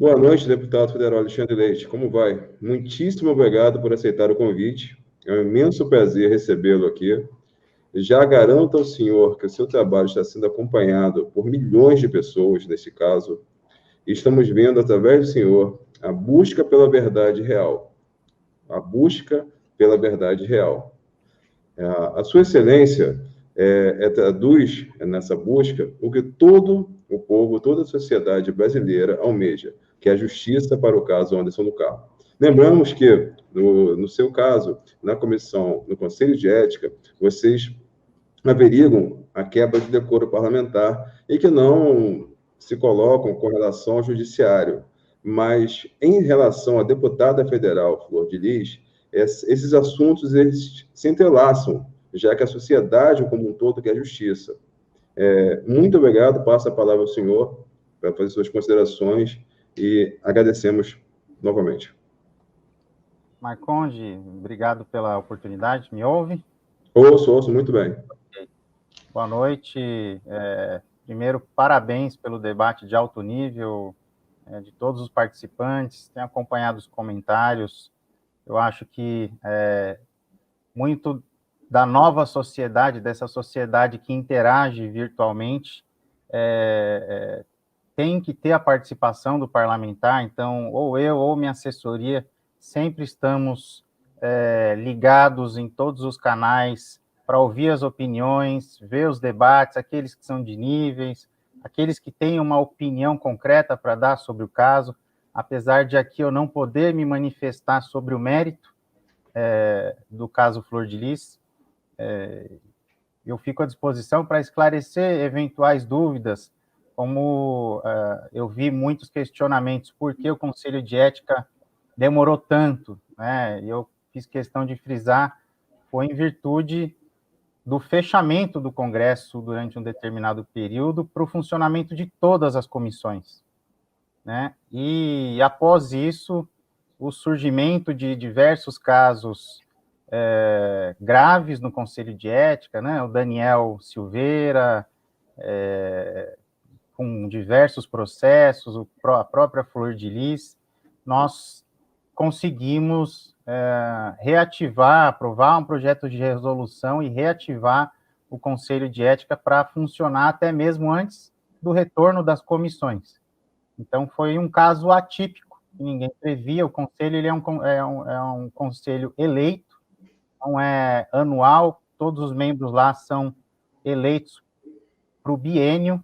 Boa noite, deputado federal Alexandre Leite. Como vai? Muitíssimo obrigado por aceitar o convite. É um imenso prazer recebê-lo aqui. Já garanto ao senhor que o seu trabalho está sendo acompanhado por milhões de pessoas, nesse caso, e estamos vendo, através do senhor, a busca pela verdade real. A busca pela verdade real. A sua excelência traduz nessa busca o que todo o povo, toda a sociedade brasileira almeja, que é a justiça para o caso Anderson do Carmo. Lembramos que, no seu caso, na comissão, no Conselho de Ética, vocês averigam a quebra de decoro parlamentar e que não se colocam com relação ao judiciário. Mas, em relação à deputada federal Flor de Lis, esses assuntos eles se entrelaçam, já que a sociedade como um todo quer justiça. Muito obrigado, passo a palavra ao senhor para fazer suas considerações e agradecemos novamente. Marconde, obrigado pela oportunidade. Me ouve? Ouço muito bem. Boa noite. Primeiro, parabéns pelo debate de alto nível de todos os participantes. Tenho acompanhado os comentários. Eu acho que muito da nova sociedade, dessa sociedade que interage virtualmente, tem que ter a participação do parlamentar. Então, ou eu ou minha assessoria sempre estamos ligados em todos os canais para ouvir as opiniões, ver os debates, aqueles que são de níveis, aqueles que têm uma opinião concreta para dar sobre o caso, apesar de aqui eu não poder me manifestar sobre o mérito do caso Flor de Lis, eu fico à disposição para esclarecer eventuais dúvidas, como eu vi muitos questionamentos, por que o Conselho de Ética demorou tanto, né? Eu fiz questão de frisar, foi em virtude do fechamento do Congresso durante um determinado período para o funcionamento de todas as comissões, né? E, após isso, o surgimento de diversos casos graves no Conselho de Ética, né? O Daniel Silveira, com diversos processos, a própria Flor de Lis, nós conseguimos reativar, aprovar um projeto de resolução e reativar o Conselho de Ética para funcionar até mesmo antes do retorno das comissões. Então, foi um caso atípico, que ninguém previa. O Conselho ele é um conselho eleito, não é anual, todos os membros lá são eleitos para o biênio,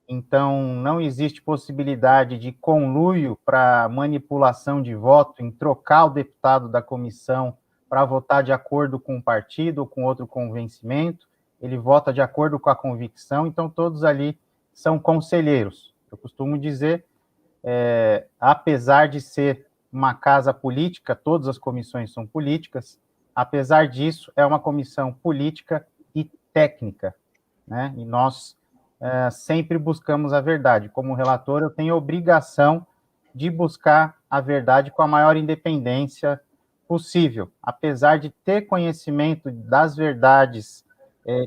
então não existe possibilidade de conluio para manipulação de voto, em trocar o deputado da comissão para votar de acordo com um partido ou com outro convencimento, ele vota de acordo com a convicção, então todos ali são conselheiros. Eu costumo dizer, apesar de ser uma casa política, todas as comissões são políticas, apesar disso, é uma comissão política e técnica, né? E nós sempre buscamos a verdade. Como relator, eu tenho a obrigação de buscar a verdade com a maior independência possível. Apesar de ter conhecimento das verdades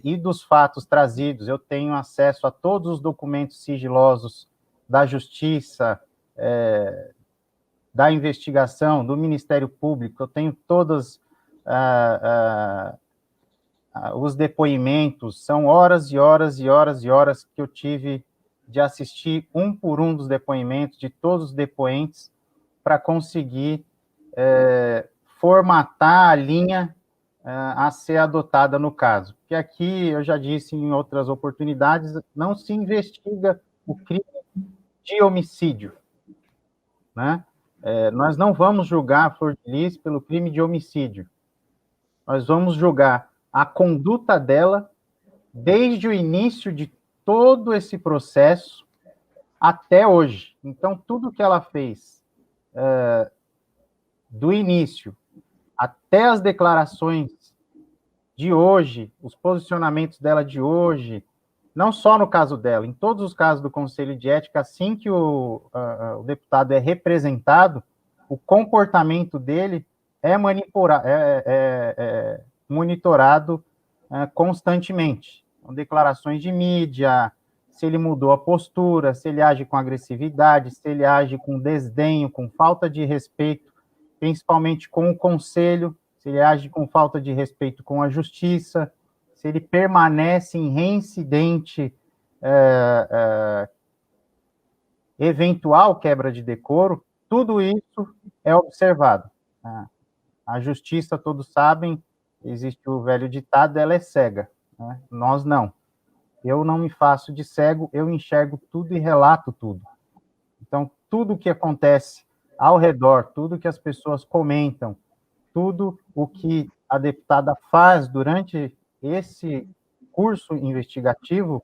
e dos fatos trazidos, eu tenho acesso a todos os documentos sigilosos da Justiça, da investigação, do Ministério Público, eu tenho todos os depoimentos, são horas e horas e horas e horas que eu tive de assistir um por um dos depoimentos, de todos os depoentes, para conseguir formatar a linha a ser adotada no caso. Porque aqui, eu já disse em outras oportunidades, não se investiga o crime de homicídio, né? Nós não vamos julgar a Flor de Lis pelo crime de homicídio. Nós vamos julgar a conduta dela desde o início de todo esse processo até hoje. Então, tudo que ela fez do início até as declarações de hoje, os posicionamentos dela de hoje, não só no caso dela, em todos os casos do Conselho de Ética, assim que o deputado é representado, o comportamento dele é monitorado constantemente. Então, declarações de mídia, se ele mudou a postura, se ele age com agressividade, se ele age com desdenho, com falta de respeito, principalmente com o conselho, se ele age com falta de respeito com a justiça, se ele permanece em reincidente eventual quebra de decoro, tudo isso é observado. A justiça, todos sabem, existe o velho ditado, ela é cega, né? Nós não. Eu não me faço de cego, eu enxergo tudo e relato tudo. Então, tudo o que acontece ao redor, tudo que as pessoas comentam, tudo o que a deputada faz durante esse curso investigativo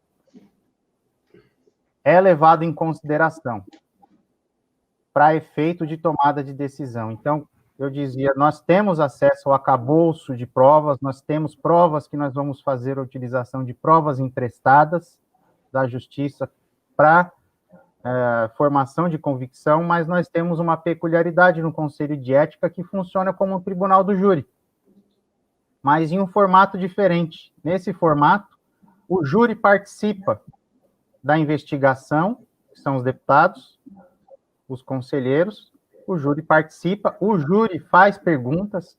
é levado em consideração para efeito de tomada de decisão. Então, eu dizia, nós temos acesso ao arcabouço de provas, nós temos provas que nós vamos fazer a utilização de provas emprestadas da Justiça para formação de convicção, mas nós temos uma peculiaridade no Conselho de Ética que funciona como um tribunal do júri, mas em um formato diferente. Nesse formato, o júri participa da investigação, que são os deputados, os conselheiros, o júri participa, o júri faz perguntas.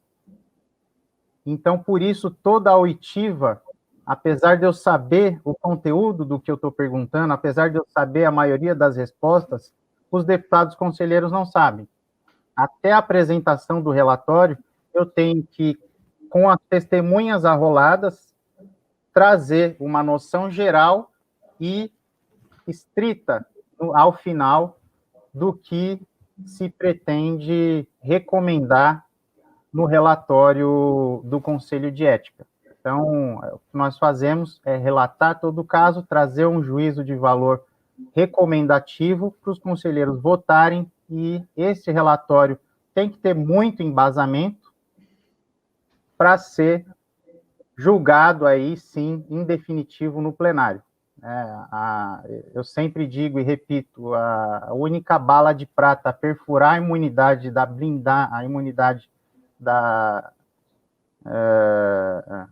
Então, por isso, toda a oitiva, apesar de eu saber o conteúdo do que eu estou perguntando, apesar de eu saber a maioria das respostas, os deputados conselheiros não sabem. Até a apresentação do relatório, eu tenho que, com as testemunhas arroladas, trazer uma noção geral e estrita, ao final, do que se pretende recomendar no relatório do Conselho de Ética. Então, o que nós fazemos é relatar todo o caso, trazer um juízo de valor recomendativo para os conselheiros votarem, e esse relatório tem que ter muito embasamento para ser julgado aí, sim, em definitivo no plenário. Eu sempre digo e repito, a única bala de prata a perfurar a imunidade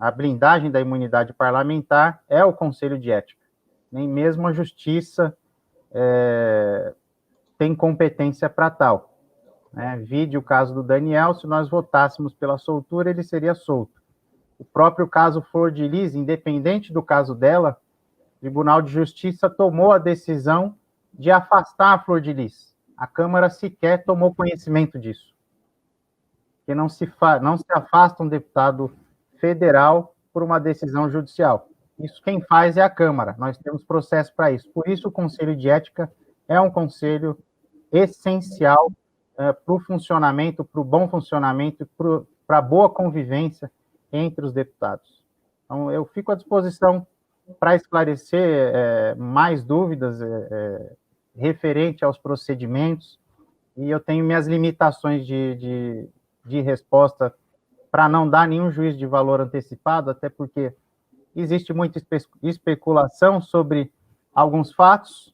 a blindagem da imunidade parlamentar é o Conselho de Ética. Nem mesmo a Justiça tem competência para tal. Vide o caso do Daniel, se nós votássemos pela soltura, ele seria solto. O próprio caso Flor de Lis, independente do caso dela, o Tribunal de Justiça tomou a decisão de afastar a Flor de Lis. A Câmara sequer tomou conhecimento disso. Porque não se afasta um deputado federal por uma decisão judicial. Isso quem faz é a Câmara. Nós temos processo para isso. Por isso, o Conselho de Ética é um conselho essencial para o funcionamento, para o bom funcionamento, para a boa convivência entre os deputados. Então, eu fico à disposição para esclarecer mais dúvidas referente aos procedimentos, e eu tenho minhas limitações de resposta para não dar nenhum juízo de valor antecipado, até porque existe muita especulação sobre alguns fatos.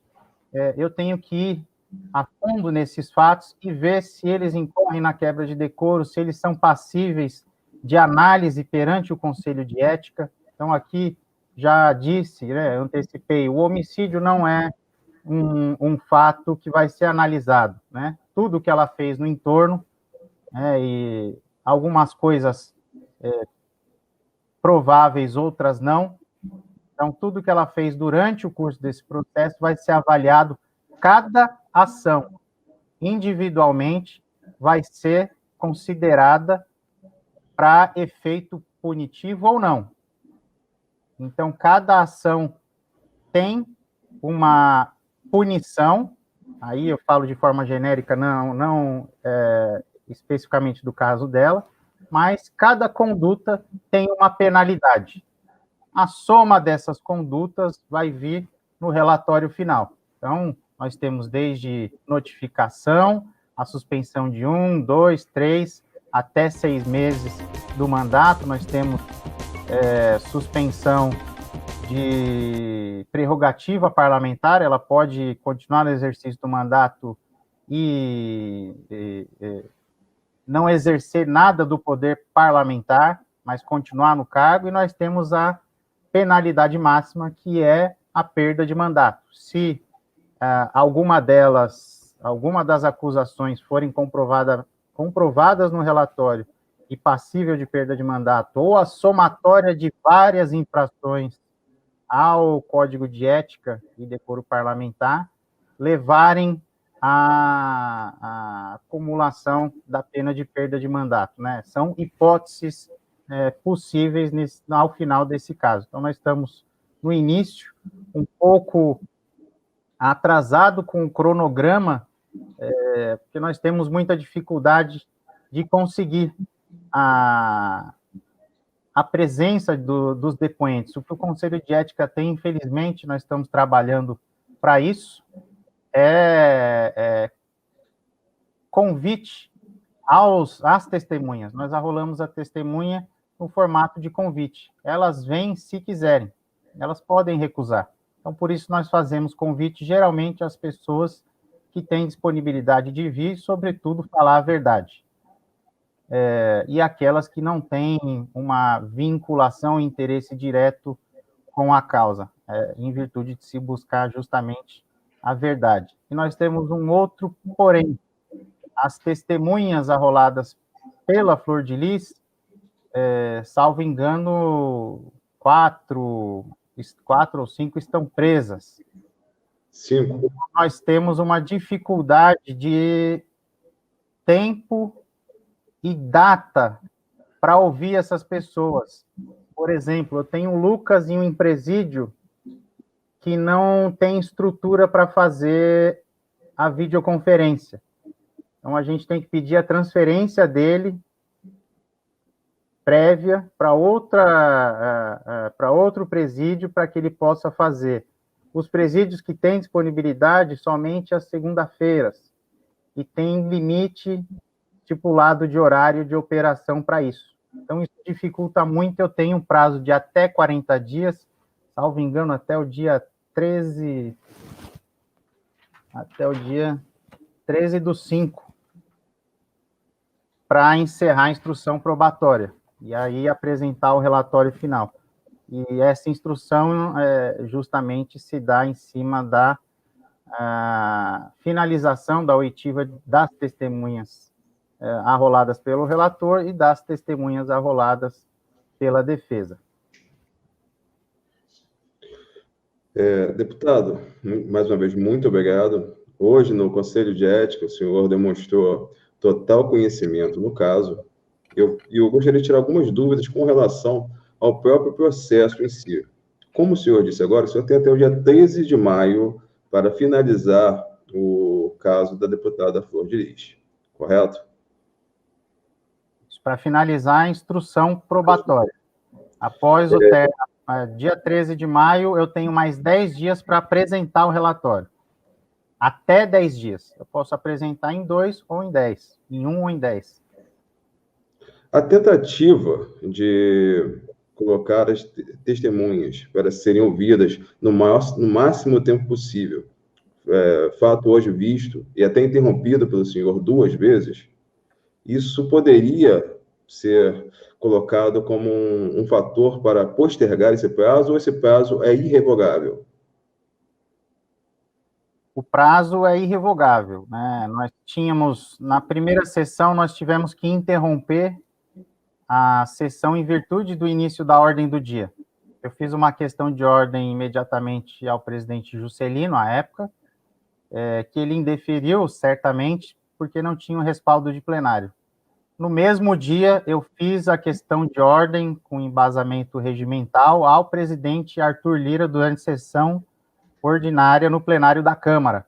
Eu tenho que ir a fundo nesses fatos e ver se eles incorrem na quebra de decoro, se eles são passíveis de análise perante o Conselho de Ética. Então, aqui já disse, antecipei, o homicídio não é um fato que vai ser analisado, né? Tudo que ela fez no entorno, e algumas coisas prováveis, outras não. Então, tudo que ela fez durante o curso desse processo vai ser avaliado, cada ação individualmente vai ser considerada para efeito punitivo ou não. Então, cada ação tem uma punição, aí eu falo de forma genérica, não especificamente do caso dela, mas cada conduta tem uma penalidade. A soma dessas condutas vai vir no relatório final. Então, nós temos desde notificação, a suspensão de 1, 2, 3, até 6 meses do mandato, nós temos suspensão de prerrogativa parlamentar, ela pode continuar no exercício do mandato e não exercer nada do poder parlamentar, mas continuar no cargo, e nós temos a penalidade máxima, que é a perda de mandato. Se alguma das acusações forem comprovadas no relatório e passível de perda de mandato, ou a somatória de várias infrações ao Código de Ética e Decoro Parlamentar, levarem à acumulação da pena de perda de mandato, né? São hipóteses possíveis ao final desse caso. Então, nós estamos no início, um pouco atrasado com o cronograma, porque nós temos muita dificuldade de conseguir a presença dos depoentes. O que o Conselho de Ética tem, infelizmente, nós estamos trabalhando para isso, convite às testemunhas. Nós arrolamos a testemunha no formato de convite. Elas vêm se quiserem, elas podem recusar. Então, por isso, nós fazemos convite, geralmente, às pessoas que têm disponibilidade de vir, sobretudo, falar a verdade. E aquelas que não têm uma vinculação e interesse direto com a causa, em virtude de se buscar justamente a verdade. E nós temos um outro porém. As testemunhas arroladas pela Flor de Lis, salvo engano, 4 ou 5 estão presas. 5. Nós temos uma dificuldade de tempo e data para ouvir essas pessoas. Por exemplo, eu tenho o Lucas em um presídio que não tem estrutura para fazer a videoconferência. Então, a gente tem que pedir a transferência dele prévia para outro presídio para que ele possa fazer. Os presídios que têm disponibilidade somente às segunda-feiras e tem limite estipulado de horário de operação para isso. Então, isso dificulta muito. Eu tenho um prazo de até 40 dias, salvo engano, até o dia 13 do 5, para encerrar a instrução probatória, e aí apresentar o relatório final. E essa instrução justamente se dá em cima da finalização da oitiva das testemunhas arroladas pelo relator e das testemunhas arroladas pela defesa. Deputado, mais uma vez, muito obrigado. Hoje, no Conselho de Ética, o senhor demonstrou total conhecimento no caso. Eu gostaria de tirar algumas dúvidas com relação ao próprio processo em si. Como o senhor disse agora, o senhor tem até o dia 13 de maio para finalizar o caso da deputada Flor de Lis, correto? Para finalizar a instrução probatória. Após o término, dia 13 de maio, eu tenho mais 10 dias para apresentar o relatório. Até 10 dias. Eu posso apresentar em 2 ou em 10, em 1 ou em 10. A tentativa de colocar as testemunhas para serem ouvidas no máximo tempo possível, fato hoje visto e até interrompido pelo senhor 2 vezes, isso poderia ser colocado como um fator para postergar esse prazo, ou esse prazo é irrevogável? O prazo é irrevogável, né? Nós tínhamos, na primeira sessão, nós tivemos que interromper a sessão em virtude do início da ordem do dia. Eu fiz uma questão de ordem imediatamente ao presidente Juscelino, à época, que ele indeferiu, certamente, porque não tinha o respaldo de plenário. No mesmo dia, eu fiz a questão de ordem com embasamento regimental ao presidente Arthur Lira durante sessão ordinária no plenário da Câmara.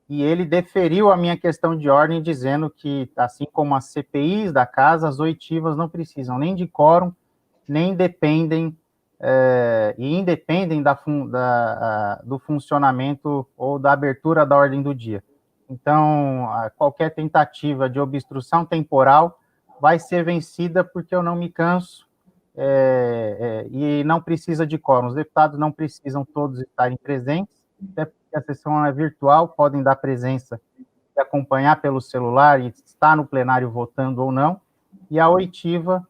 E ele deferiu a minha questão de ordem, dizendo que, assim como as CPIs da casa, as oitivas não precisam nem de quórum, nem dependem, e independem do funcionamento ou da abertura da ordem do dia. Então, qualquer tentativa de obstrução temporal vai ser vencida, porque eu não me canso, e não precisa de quórum. Os deputados não precisam todos estarem presentes, até porque a sessão é virtual, podem dar presença e acompanhar pelo celular e estar no plenário votando ou não, e a oitiva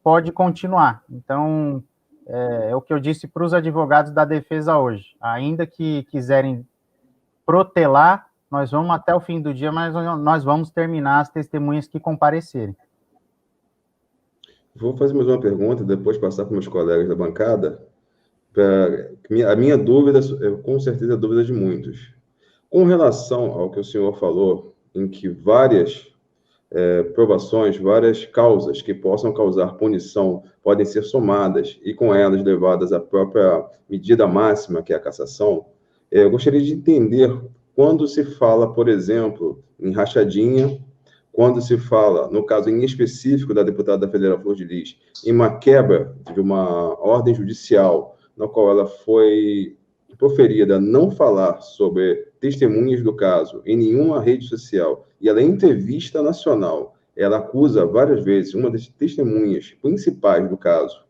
pode continuar. Então, é o que eu disse para os advogados da defesa hoje. Ainda que quiserem protelar, nós vamos até o fim do dia, mas nós vamos terminar as testemunhas que comparecerem. Vou fazer mais uma pergunta, depois passar para meus colegas da bancada. A minha dúvida, com certeza, é a dúvida de muitos. Com relação ao que o senhor falou, em que várias provações, várias causas que possam causar punição podem ser somadas e com elas levadas à própria medida máxima, que é a cassação, eu gostaria de entender quando se fala, por exemplo, em rachadinha, quando se fala, no caso em específico da deputada federal Flor de Lis, em uma quebra de uma ordem judicial, na qual ela foi proferida a não falar sobre testemunhas do caso em nenhuma rede social, e ela, em entrevista nacional, ela acusa várias vezes uma das testemunhas principais do caso,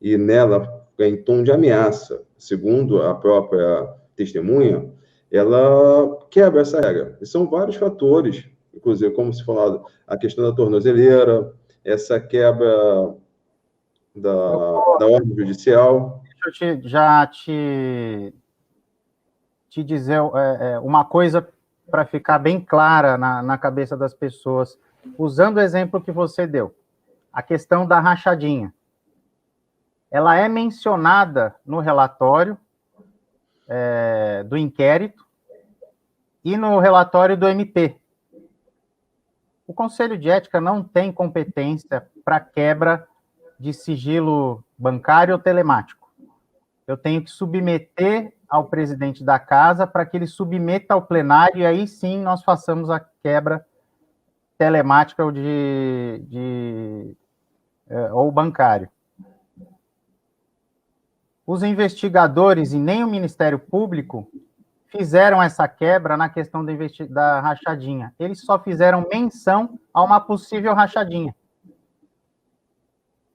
e nela, em tom de ameaça, segundo a própria testemunha, ela quebra essa regra. E são vários fatores, inclusive, como se falado, a questão da tornozeleira, essa quebra da ordem judicial. Deixa eu te dizer uma coisa para ficar bem clara na cabeça das pessoas, usando o exemplo que você deu, a questão da rachadinha. Ela é mencionada no relatório do inquérito e no relatório do MP. O Conselho de Ética não tem competência para quebra de sigilo bancário ou telemático. Eu tenho que submeter ao presidente da casa para que ele submeta ao plenário, e aí sim nós façamos a quebra telemática ou bancário. Os investigadores e nem o Ministério Público fizeram essa quebra na questão da rachadinha. Eles só fizeram menção a uma possível rachadinha.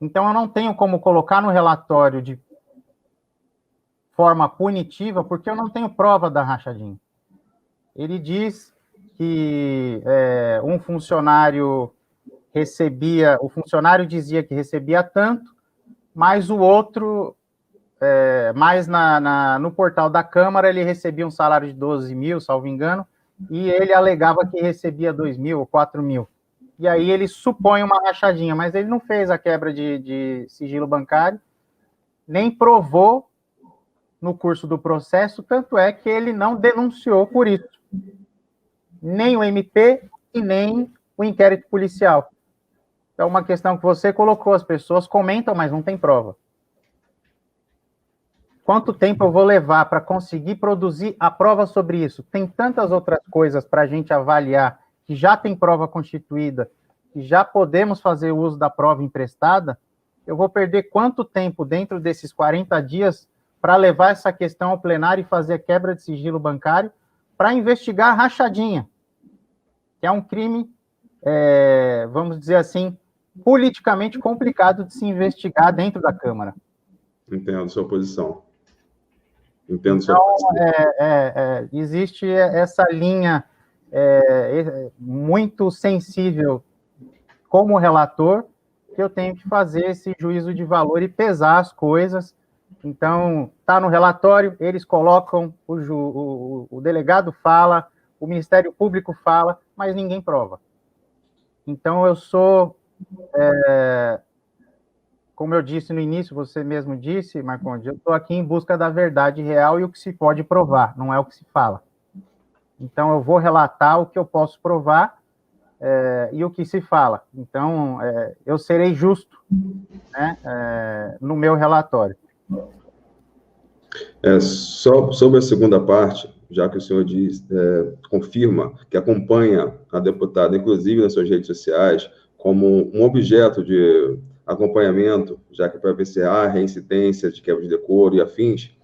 Então, eu não tenho como colocar no relatório de forma punitiva, porque eu não tenho prova da rachadinha. Ele diz que um funcionário o funcionário dizia que recebia tanto, mas o outro, mas no portal da Câmara, ele recebia um salário de 12 mil, salvo engano, e ele alegava que recebia 2 mil ou 4 mil. E aí ele supõe uma rachadinha, mas ele não fez a quebra de sigilo bancário, nem provou no curso do processo, tanto é que ele não denunciou por isso. Nem o MP e nem o inquérito policial. É uma questão que você colocou, as pessoas comentam, mas não tem prova. Quanto tempo eu vou levar para conseguir produzir a prova sobre isso? Tem tantas outras coisas para a gente avaliar, que já tem prova constituída, que já podemos fazer uso da prova emprestada. Eu vou perder quanto tempo dentro desses 40 dias para levar essa questão ao plenário e fazer a quebra de sigilo bancário para investigar a rachadinha, que é um crime, vamos dizer assim, politicamente complicado de se investigar dentro da Câmara. Entendo sua posição. Então, existe essa linha muito sensível como relator, que eu tenho que fazer esse juízo de valor e pesar as coisas. Então, está no relatório, eles colocam, o delegado fala, o Ministério Público fala, mas ninguém prova. Então, eu sou, como eu disse no início, você mesmo disse, Marcondes, eu estou aqui em busca da verdade real e o que se pode provar, não é o que se fala. Então, eu vou relatar o que eu posso provar e o que se fala. Então, eu serei justo, né, no meu relatório. Só sobre a segunda parte, já que o senhor confirma que acompanha a deputada, inclusive nas suas redes sociais, como um objeto de acompanhamento, já que para ver se há reincidência de quebra de decoro e afins,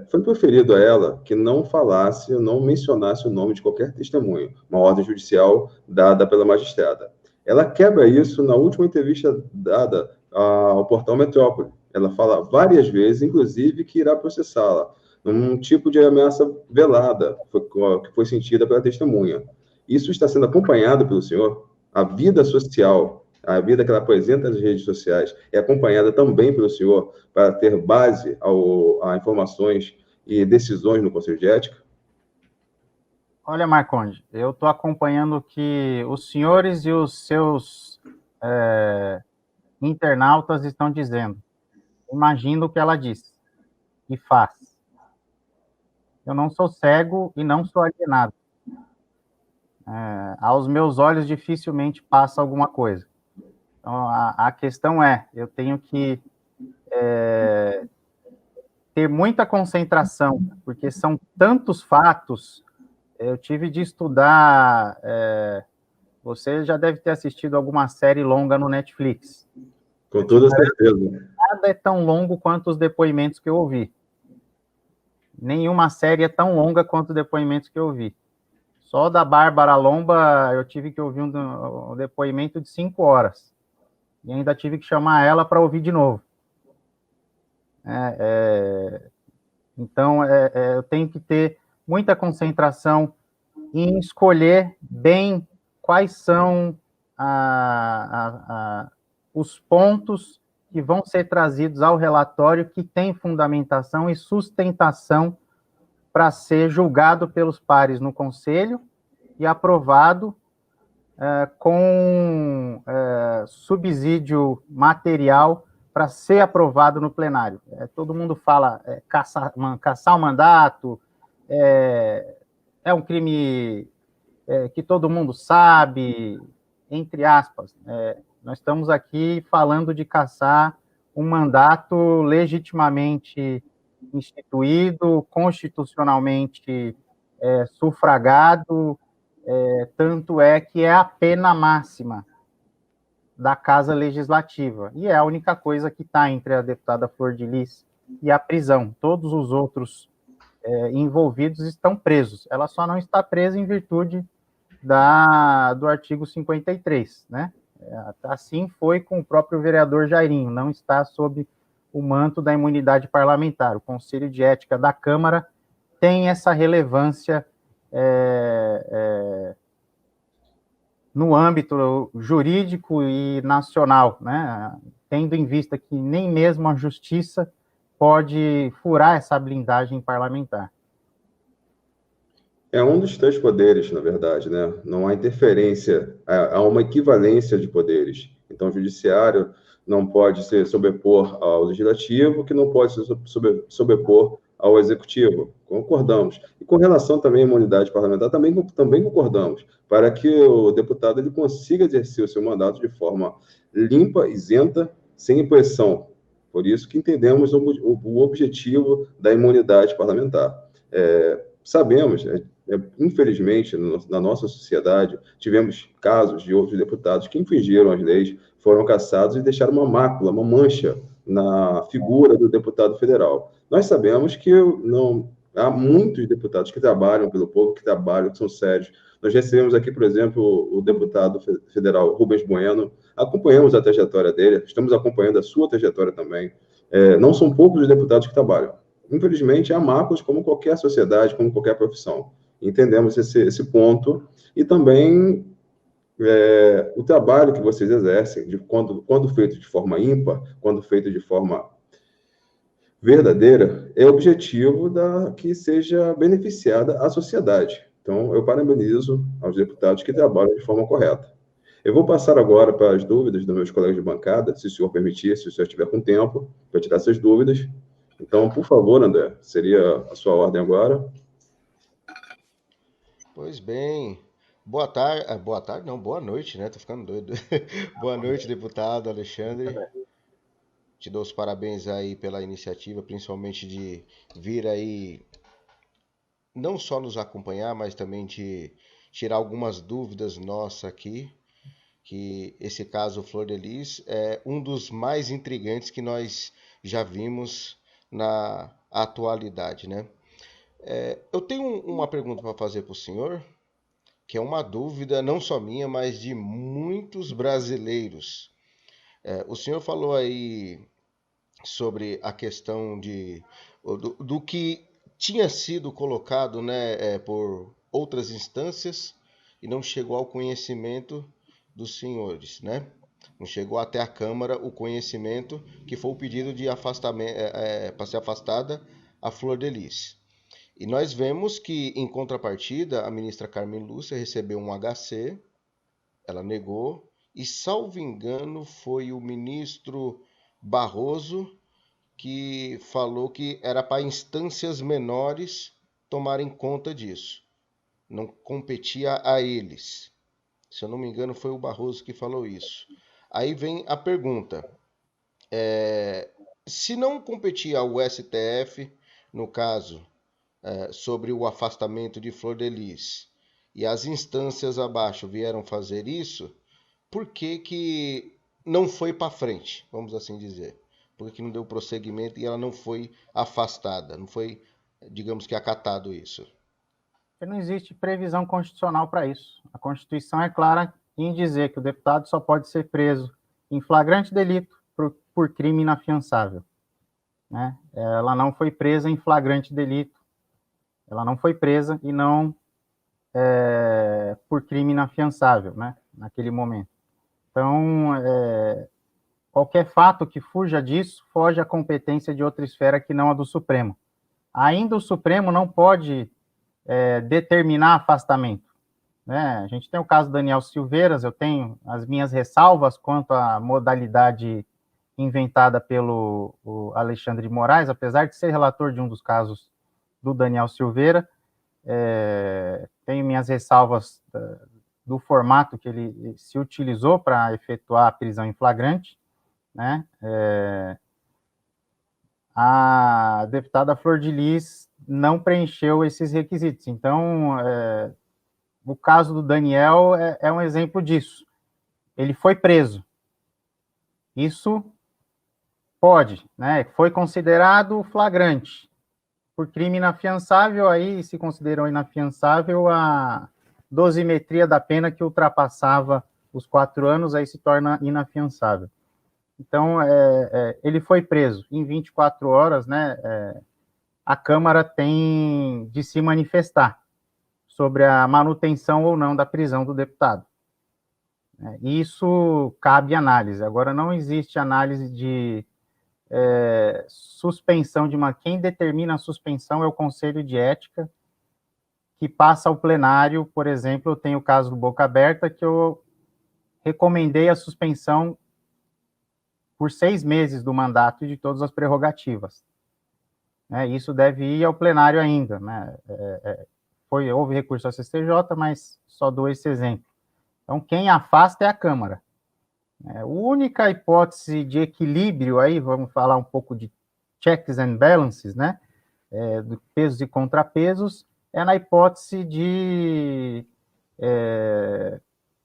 foi proferido a ela que não falasse, não mencionasse o nome de qualquer testemunho, uma ordem judicial dada pela magistrada. Ela quebra isso na última entrevista dada ao portal Metrópole. Ela fala várias vezes, inclusive, que irá processá-la, num tipo de ameaça velada que foi sentida pela testemunha. Isso está sendo acompanhado pelo senhor? A vida social a vida que ela apresenta nas redes sociais é acompanhada também pelo senhor para ter base a informações e decisões no Conselho de Ética? Olha, Marconde, eu estou acompanhando o que os senhores e os seus internautas estão dizendo. Imagino o que ela disse e faz. Eu não sou cego e não sou alienado. Aos meus olhos dificilmente passa alguma coisa. Então, a questão é, eu tenho que ter muita concentração, porque são tantos fatos. Eu tive de estudar. Você já deve ter assistido alguma série longa no Netflix. Com toda certeza. Nada é tão longo quanto os depoimentos que eu ouvi. Nenhuma série é tão longa quanto os depoimentos que eu ouvi. Só da Bárbara Lomba eu tive que ouvir um depoimento de 5 horas. E ainda tive que chamar ela para ouvir de novo. Então, eu tenho que ter muita concentração em escolher bem quais são os pontos que vão ser trazidos ao relatório que tem fundamentação e sustentação para ser julgado pelos pares no Conselho e aprovado com subsídio material para ser aprovado no plenário. Todo mundo fala caçar o mandato, é um crime que todo mundo sabe, entre aspas. Nós estamos aqui falando de caçar um mandato legitimamente instituído, constitucionalmente sufragado, tanto é que é a pena máxima da Casa Legislativa, e é a única coisa que está entre a deputada Flor de Lis e a prisão. Todos os outros envolvidos estão presos. Ela só não está presa em virtude do artigo 53, né? Assim foi com o próprio vereador Jairinho, não está sob o manto da imunidade parlamentar. O Conselho de Ética da Câmara tem essa relevância no âmbito jurídico e nacional, né? Tendo em vista que nem mesmo a justiça pode furar essa blindagem parlamentar. É um dos três poderes, na verdade, né? Não há interferência, há uma equivalência de poderes. Então, o judiciário não pode se sobrepor ao legislativo, que não pode se sobrepor ao executivo. Concordamos. E com relação também à imunidade parlamentar, também concordamos, para que o deputado ele consiga exercer o seu mandato de forma limpa, isenta, sem impressão. Por isso que entendemos o objetivo da imunidade parlamentar. Sabemos, infelizmente, na nossa sociedade, tivemos casos de outros deputados que infringiram as leis, foram cassados e deixaram uma mácula, uma mancha na figura do deputado federal. Nós sabemos que não há muitos deputados que trabalham pelo povo, que trabalham, que são sérios. Nós recebemos aqui, por exemplo, o deputado federal Rubens Bueno, acompanhamos a trajetória dele, estamos acompanhando a sua trajetória também. Não são poucos os deputados que trabalham. Infelizmente, há máculas como qualquer sociedade, como qualquer profissão. Entendemos esse ponto e também o trabalho que vocês exercem, quando feito de forma ímpar, quando feito de forma verdadeira, é objetivo que seja beneficiada a sociedade. Então, eu parabenizo aos deputados que trabalham de forma correta. Eu vou passar agora para as dúvidas dos meus colegas de bancada, se o senhor permitir, se o senhor estiver com tempo, para tirar essas dúvidas. Então, por favor, André, seria a sua ordem agora. Pois bem, boa tarde não, boa noite, né? Tô ficando doido. Boa noite, deputado Alexandre. Te dou os parabéns aí pela iniciativa, principalmente de vir aí não só nos acompanhar, mas também de tirar algumas dúvidas nossas aqui, que esse caso Flor de Lis é um dos mais intrigantes que nós já vimos na atualidade, né? Eu tenho uma pergunta para fazer para o senhor, que é uma dúvida não só minha, mas de muitos brasileiros. O senhor falou aí sobre a questão do que tinha sido colocado, né, por outras instâncias e não chegou ao conhecimento dos senhores, né? Não chegou até a Câmara o conhecimento que foi o pedido de afastamento, para ser afastada a Flor de Lis. E nós vemos que, em contrapartida, a ministra Carmen Lúcia recebeu um HC, ela negou, e, salvo engano, foi o ministro Barroso que falou que era para instâncias menores tomarem conta disso. Não competia a eles. Se eu não me engano, foi o Barroso que falou isso. Aí vem a pergunta. Se não competia ao STF, no caso, sobre o afastamento de Flor de Lis, e as instâncias abaixo vieram fazer isso, por que que não foi para frente, vamos assim dizer? Por que não deu prosseguimento e ela não foi afastada? Não foi, digamos que, acatado isso? Porque não existe previsão constitucional para isso. A Constituição é clara em dizer que o deputado só pode ser preso em flagrante delito por crime inafiançável. Né? Ela não foi presa em flagrante delito, ela não foi presa e não por crime inafiançável, né? Naquele momento. Então, qualquer fato que fuja disso, foge à competência de outra esfera que não a do Supremo. Ainda o Supremo não pode determinar afastamento. Né? A gente tem o caso do Daniel Silveiras, eu tenho as minhas ressalvas quanto à modalidade inventada pelo Alexandre de Moraes, apesar de ser relator de um dos casos do Daniel Silveira, tenho minhas ressalvas do formato que ele se utilizou para efetuar a prisão em flagrante, né? A deputada Flor de Lis não preencheu esses requisitos. Então, o caso do Daniel é um exemplo disso. Ele foi preso. Isso pode, né? Foi considerado flagrante. Por crime inafiançável, aí se considerou inafiançável a dosimetria da pena que ultrapassava os 4 anos, aí se torna inafiançável. Então, ele foi preso em 24 horas, né? A Câmara tem de se manifestar sobre a manutenção ou não da prisão do deputado. Isso cabe análise. Agora, não existe análise de suspensão de quem determina a suspensão é o Conselho de Ética, que passa ao plenário. Por exemplo, eu tenho o caso do Boca Aberta, que eu recomendei a suspensão por 6 meses do mandato e de todas as prerrogativas. Isso deve ir ao plenário ainda. Né? Houve recurso ao CCJ, mas só dou esse exemplo. Então, quem afasta é a Câmara. A única hipótese de equilíbrio aí, vamos falar um pouco de checks and balances, né? De pesos e contrapesos, é na hipótese de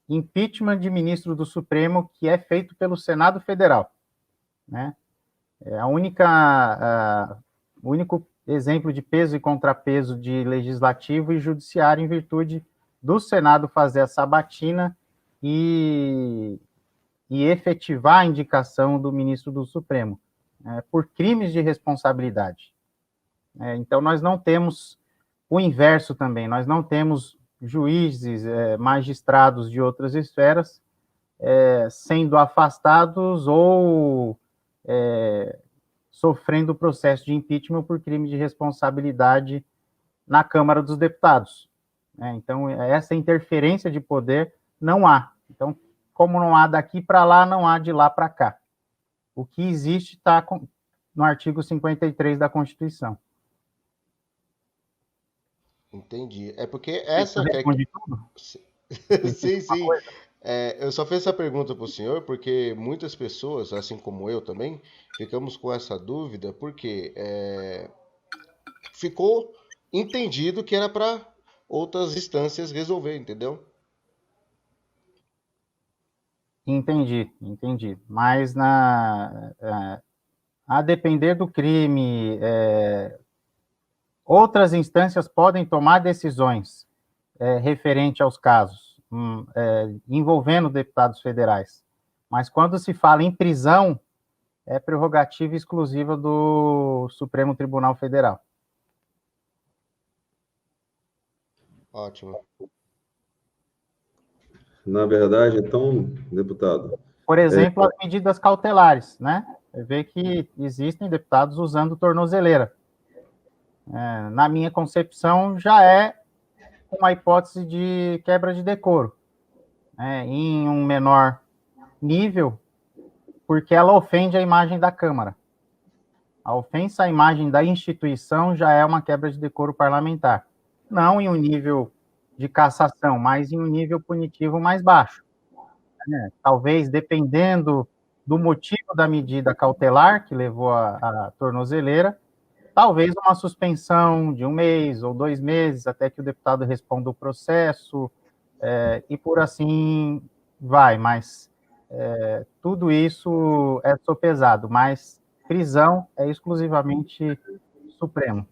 impeachment de ministro do Supremo, que é feito pelo Senado Federal. Né? O único exemplo de peso e contrapeso de legislativo e judiciário em virtude do Senado fazer a sabatina e efetivar a indicação do ministro do Supremo, por crimes de responsabilidade. Então, nós não temos o inverso também, nós não temos juízes, magistrados de outras esferas sendo afastados ou sofrendo processo de impeachment por crime de responsabilidade na Câmara dos Deputados. Então, essa interferência de poder não há. Então, como não há daqui para lá, não há de lá para cá. O que existe está no artigo 53 da Constituição. Entendi. É porque essa... Responde tudo? Sim, sim. Eu só fiz essa pergunta para o senhor porque muitas pessoas, assim como eu também, ficamos com essa dúvida porque ficou entendido que era para outras instâncias resolver, entendeu? Entendi. Mas a depender do crime, outras instâncias podem tomar decisões referente aos casos, envolvendo deputados federais. Mas quando se fala em prisão, é prerrogativa exclusiva do Supremo Tribunal Federal. Ótimo. Na verdade, então, deputado, Por exemplo, as medidas cautelares, né? Você vê que existem deputados usando tornozeleira. Na minha concepção, já é uma hipótese de quebra de decoro, né? Em um menor nível, porque ela ofende a imagem da Câmara. A ofensa à imagem da instituição já é uma quebra de decoro parlamentar. Não em um nível de cassação, mas em um nível punitivo mais baixo. Talvez, dependendo do motivo da medida cautelar que levou à tornozeleira, talvez uma suspensão de 1 mês ou 2 meses, até que o deputado responda o processo, e por assim vai, mas tudo isso é sopesado, mas prisão é exclusivamente Supremo.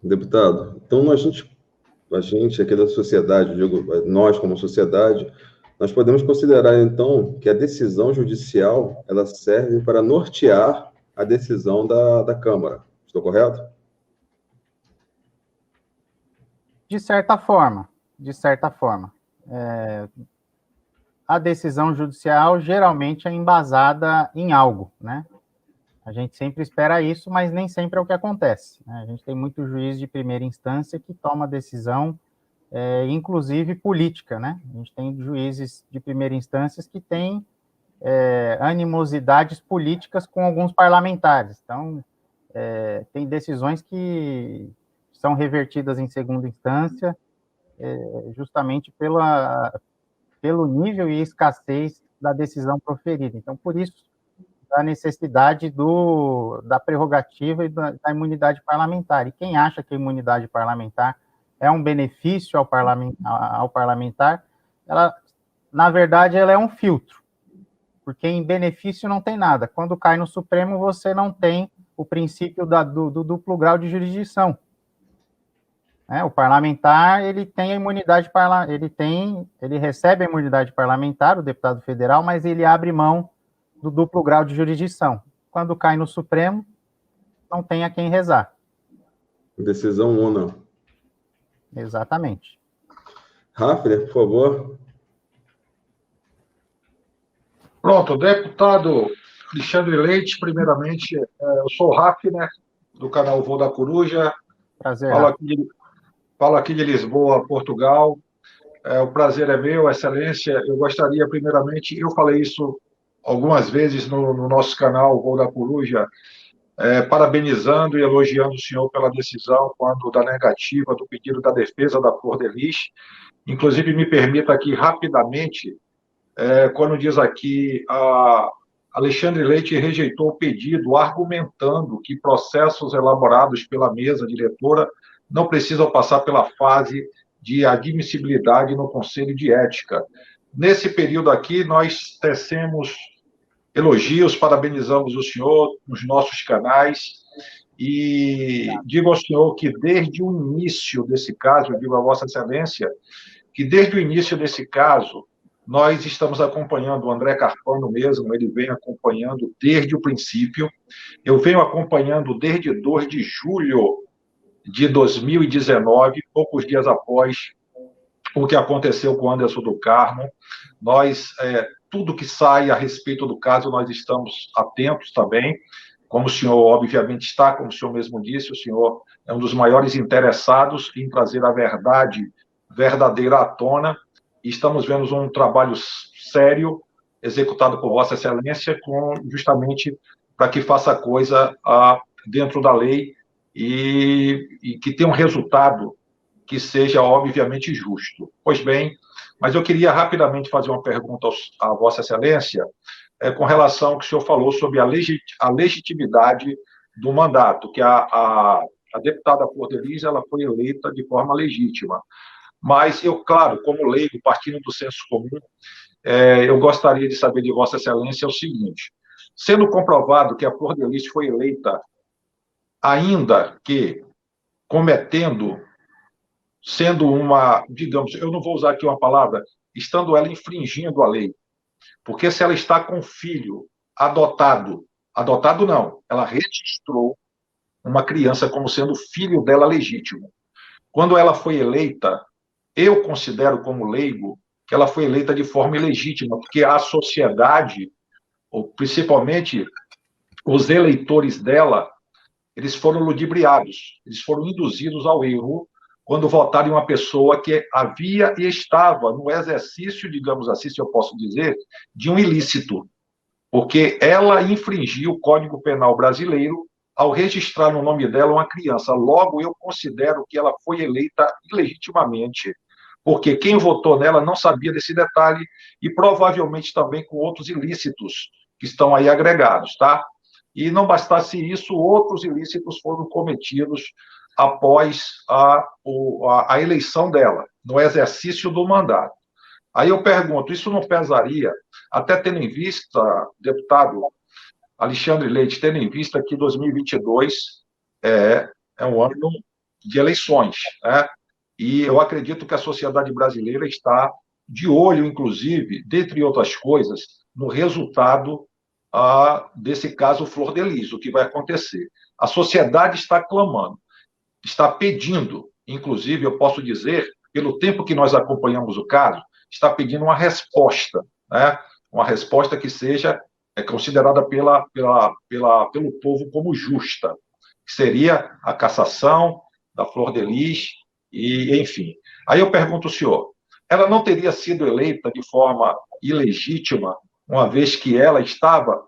Deputado, então a gente aqui da sociedade, digo, nós como sociedade, nós podemos considerar, então, que a decisão judicial, ela serve para nortear a decisão da Câmara. Estou correto? De certa forma. A decisão judicial geralmente é embasada em algo, né? A gente sempre espera isso, mas nem sempre é o que acontece, né? A gente tem muito juiz de primeira instância que toma decisão, inclusive política, né? A gente tem juízes de primeira instância que têm animosidades políticas com alguns parlamentares. Então, tem decisões que são revertidas em segunda instância, justamente pelo nível e escassez da decisão proferida. Então, por isso, a necessidade da prerrogativa e da imunidade parlamentar. E quem acha que a imunidade parlamentar é um benefício ao parlamentar, ela, na verdade, ela é um filtro, porque em benefício não tem nada. Quando cai no Supremo, você não tem o princípio do duplo grau de jurisdição. O parlamentar, ele tem a imunidade ele recebe a imunidade parlamentar, o deputado federal, mas ele abre mão do duplo grau de jurisdição. Quando cai no Supremo, não tem a quem rezar. Decisão una. Exatamente. Hafner, por favor. Pronto, deputado Alexandre Leite, primeiramente, eu sou o Hafner, do canal Voo da Coruja. Prazer. Falo aqui de Lisboa, Portugal. O prazer é meu, excelência. Eu gostaria, primeiramente, eu falei isso algumas vezes no nosso canal Voo da Coruja, parabenizando e elogiando o senhor pela decisão quando da negativa do pedido da defesa da Flor de Lis. Inclusive, me permita aqui rapidamente, quando diz aqui, Alexandre Leite rejeitou o pedido, argumentando que processos elaborados pela mesa diretora não precisam passar pela fase de admissibilidade no Conselho de Ética. Nesse período aqui, nós tecemos elogios, parabenizamos o senhor nos nossos canais e digo ao senhor que desde o início desse caso, eu digo a Vossa Excelência, que desde o início desse caso, nós estamos acompanhando o André Carpano mesmo, ele vem acompanhando desde o princípio, eu venho acompanhando desde 2 de julho de 2019, poucos dias após o que aconteceu com o Anderson do Carmo. Nós, tudo que sai a respeito do caso, nós estamos atentos também, como o senhor obviamente está, como o senhor mesmo disse, o senhor é um dos maiores interessados em trazer a verdade verdadeira à tona, e estamos vendo um trabalho sério executado por Vossa Excelência, justamente para que faça a coisa dentro da lei e que tenha um resultado que seja, obviamente, justo. Pois bem, mas eu queria rapidamente fazer uma pergunta à Vossa Excelência com relação ao que o senhor falou sobre a legitimidade do mandato, que a deputada Flor de Lis, ela foi eleita de forma legítima. Mas eu, claro, como leigo, partindo do senso comum, eu gostaria de saber de Vossa Excelência o seguinte: sendo comprovado que a Flor de Lis foi eleita, ainda que sendo uma, digamos, eu não vou usar aqui uma palavra, estando ela infringindo a lei, porque se ela está com filho adotado não, ela registrou uma criança como sendo filho dela legítimo. Quando ela foi eleita, eu considero como leigo que ela foi eleita de forma ilegítima, porque a sociedade, ou principalmente os eleitores dela, eles foram ludibriados, eles foram induzidos ao erro quando votaram em uma pessoa que havia e estava no exercício, digamos assim, se eu posso dizer, de um ilícito, porque ela infringiu o Código Penal brasileiro ao registrar no nome dela uma criança. Logo, eu considero que ela foi eleita ilegitimamente, porque quem votou nela não sabia desse detalhe e provavelmente também com outros ilícitos que estão aí agregados, tá? E não bastasse isso, outros ilícitos foram cometidos após a eleição dela, no exercício do mandato. Aí eu pergunto, isso não pesaria, até tendo em vista, deputado Alexandre Leite, tendo em vista que 2022 é um ano de eleições, né? E eu acredito que a sociedade brasileira está de olho, inclusive, dentre outras coisas, no resultado desse caso Flor de Lis, o que vai acontecer. A sociedade está clamando, está pedindo, inclusive, eu posso dizer, pelo tempo que nós acompanhamos o caso, está pedindo uma resposta, né? Uma resposta que seja considerada pelo povo como justa, que seria a cassação da Flor de Lis, e, enfim. Aí eu pergunto ao senhor, ela não teria sido eleita de forma ilegítima, uma vez que ela estava,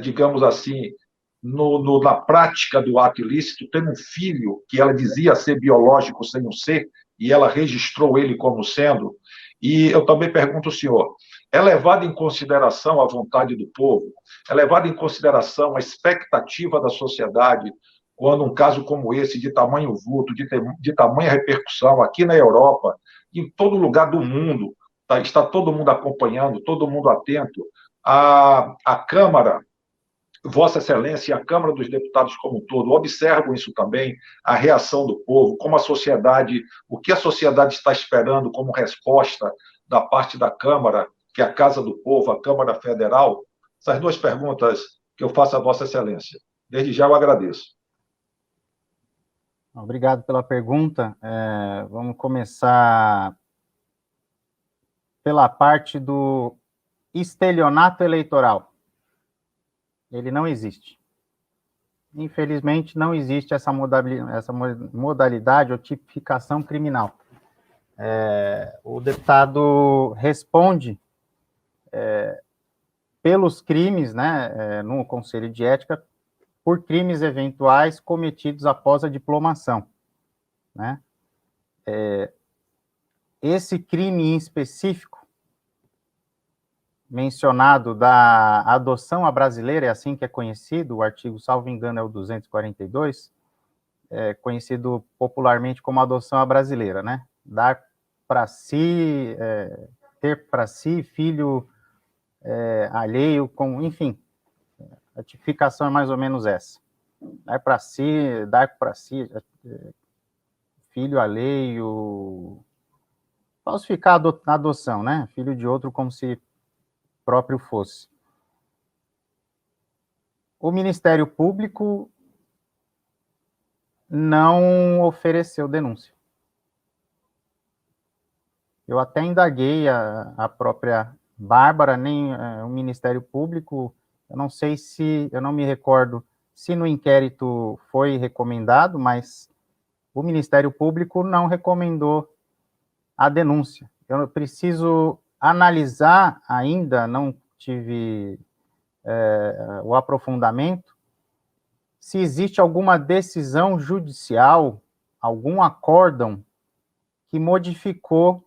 digamos assim, na prática do ato ilícito, tendo um filho que ela dizia ser biológico sem um ser, e ela registrou ele como sendo? E eu também pergunto ao senhor, é levada em consideração a vontade do povo? É levada em consideração a expectativa da sociedade quando um caso como esse, de tamanho vulto, de tamanha repercussão aqui na Europa, em todo lugar do mundo, está todo mundo acompanhando, todo mundo atento, a Câmara, Vossa Excelência e a Câmara dos Deputados como um todo observam isso também, a reação do povo, como a sociedade, o que a sociedade está esperando como resposta da parte da Câmara, que é a Casa do Povo, a Câmara Federal? Essas duas perguntas que eu faço a Vossa Excelência. Desde já eu agradeço. Obrigado pela pergunta. Vamos começar pela parte do estelionato eleitoral. Ele não existe. Infelizmente, não existe essa modalidade ou tipificação criminal. O deputado responde pelos crimes, né, no Conselho de Ética, por crimes eventuais cometidos após a diplomação, né? Esse crime em específico, mencionado da adoção à brasileira, é assim que é conhecido, o artigo, salvo engano, é o 242, conhecido popularmente como adoção à brasileira, né? Dar para si, ter para si filho alheio, enfim, a tipificação é mais ou menos essa. Dar para si, filho alheio, falsificar a adoção, né? Filho de outro como se próprio fosse. O Ministério Público não ofereceu denúncia. Eu até indaguei a própria Bárbara, nem o Ministério Público, eu não me recordo se no inquérito foi recomendado, mas o Ministério Público não recomendou a denúncia. Eu preciso analisar ainda, não tive o aprofundamento, se existe alguma decisão judicial, algum acórdão que modificou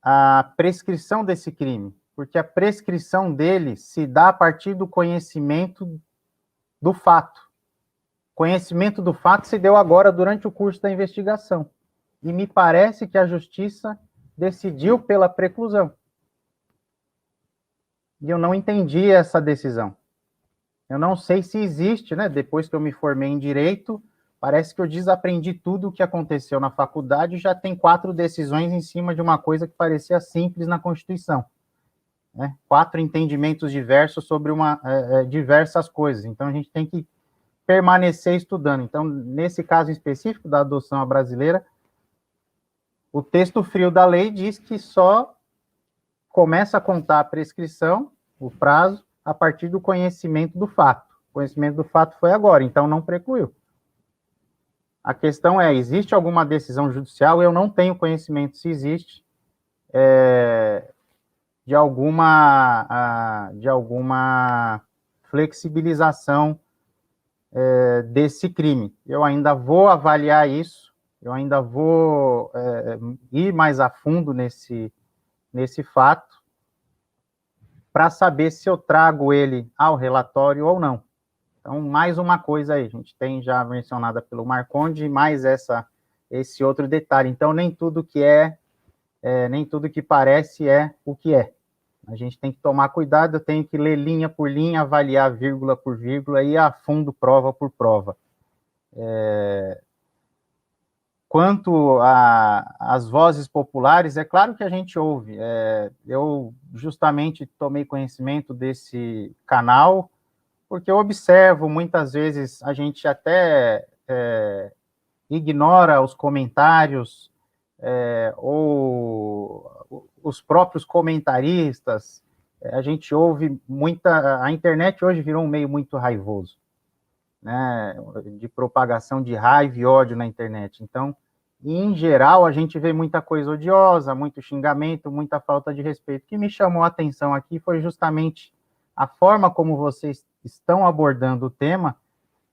a prescrição desse crime, porque a prescrição dele se dá a partir do conhecimento do fato. Conhecimento do fato se deu agora durante o curso da investigação, e me parece que a Justiça decidiu pela preclusão. E eu não entendi essa decisão. Eu não sei se existe, né? Depois que eu me formei em Direito, parece que eu desaprendi tudo o que aconteceu na faculdade e já tem 4 decisões em cima de uma coisa que parecia simples na Constituição. Né? 4 entendimentos diversos sobre diversas coisas. Então, a gente tem que permanecer estudando. Então, nesse caso específico da adoção à brasileira, o texto frio da lei diz que só começa a contar a prescrição, o prazo, a partir do conhecimento do fato. O conhecimento do fato foi agora, então não precluiu. A questão é, existe alguma decisão judicial? Eu não tenho conhecimento se existe de alguma flexibilização desse crime. Eu ainda vou avaliar isso, eu ainda vou ir mais a fundo nesse fato, para saber se eu trago ele ao relatório ou não. Então, mais uma coisa aí, a gente tem já mencionada pelo Marconde, mais esse outro detalhe. Então, nem tudo que parece é o que é. A gente tem que tomar cuidado, eu tenho que ler linha por linha, avaliar vírgula por vírgula e ir a fundo, prova por prova. Quanto às vozes populares, é claro que a gente ouve. Eu justamente tomei conhecimento desse canal, porque eu observo, muitas vezes, a gente até ignora os comentários, ou os próprios comentaristas. A gente ouve a internet hoje virou um meio muito raivoso, né, de propagação de raiva e ódio na internet. Então, em geral, a gente vê muita coisa odiosa, muito xingamento, muita falta de respeito. O que me chamou a atenção aqui foi justamente a forma como vocês estão abordando o tema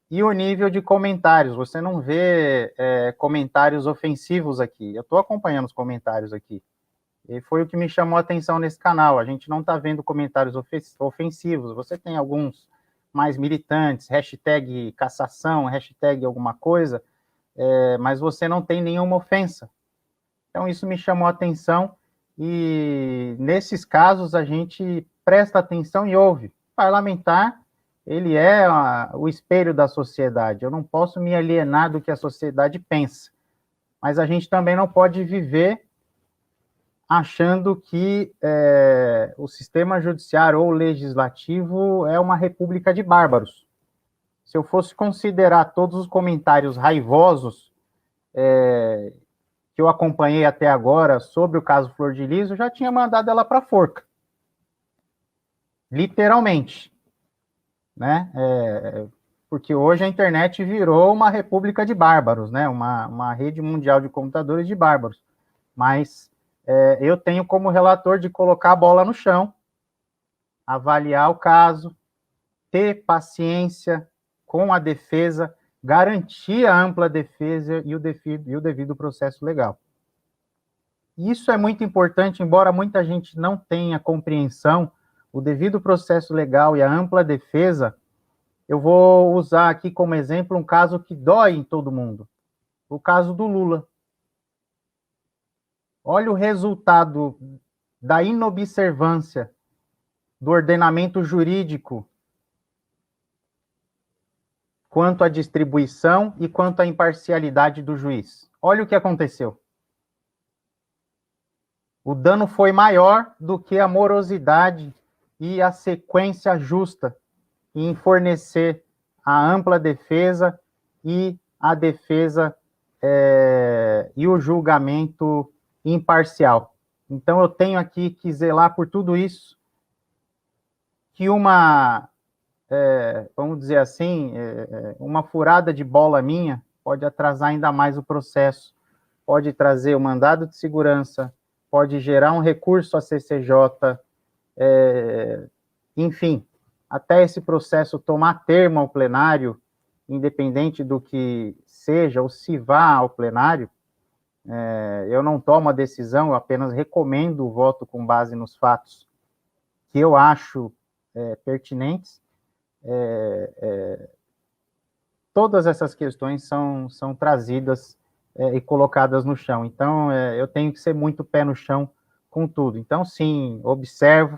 e o nível de comentários. Você não vê comentários ofensivos aqui. Eu estou acompanhando os comentários aqui. E foi o que me chamou a atenção nesse canal. A gente não está vendo comentários ofensivos. Você tem alguns mais militantes, hashtag cassação, hashtag alguma coisa, mas você não tem nenhuma ofensa. Então, isso me chamou a atenção, e nesses casos a gente presta atenção e ouve. O parlamentar, ele é o espelho da sociedade. Eu não posso me alienar do que a sociedade pensa, mas a gente também não pode viver achando que o sistema judiciário ou legislativo é uma república de bárbaros. Se eu fosse considerar todos os comentários raivosos que eu acompanhei até agora sobre o caso Flor de Lis, eu já tinha mandado ela para a forca. Literalmente. Né? Porque hoje a internet virou uma república de bárbaros, né? Uma rede mundial de computadores de bárbaros. Mas eu tenho como relator de colocar a bola no chão, avaliar o caso, ter paciência com a defesa, garantir a ampla defesa e o devido processo legal. Isso é muito importante, embora muita gente não tenha compreensão. O devido processo legal e a ampla defesa, eu vou usar aqui como exemplo um caso que dói em todo mundo, o caso do Lula. Olha o resultado da inobservância do ordenamento jurídico quanto à distribuição e quanto à imparcialidade do juiz. Olha o que aconteceu. O dano foi maior do que a morosidade e a sequência justa em fornecer a ampla defesa e a defesa e o julgamento imparcial. Então, eu tenho aqui que zelar por tudo isso, que vamos dizer assim, uma furada de bola minha pode atrasar ainda mais o processo, pode trazer o mandado de segurança, pode gerar um recurso à CCJ, enfim, até esse processo tomar termo ao plenário, independente do que seja, ou se vá ao plenário, eu não tomo a decisão, eu apenas recomendo o voto com base nos fatos que eu acho pertinentes. Todas essas questões são trazidas e colocadas no chão. Então, eu tenho que ser muito pé no chão com tudo. Então, sim, observo,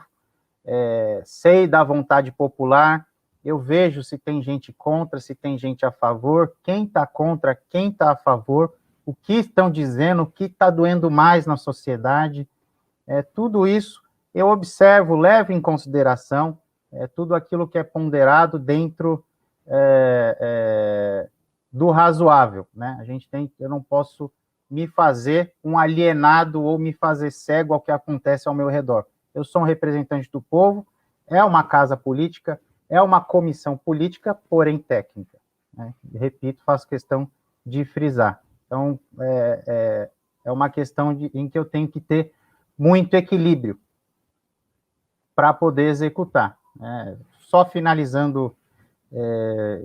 sei da vontade popular, eu vejo se tem gente contra, se tem gente a favor, quem está contra, quem está a favor, o que estão dizendo, o que está doendo mais na sociedade. Tudo isso eu observo, levo em consideração, tudo aquilo que é ponderado dentro do razoável, né? Eu não posso me fazer um alienado ou me fazer cego ao que acontece ao meu redor. eu sou um representante do povo, é uma casa política, é uma comissão política, porém técnica, né? Repito, faço questão de frisar. Então, é uma questão em que eu tenho que ter muito equilíbrio para poder executar, né? Só finalizando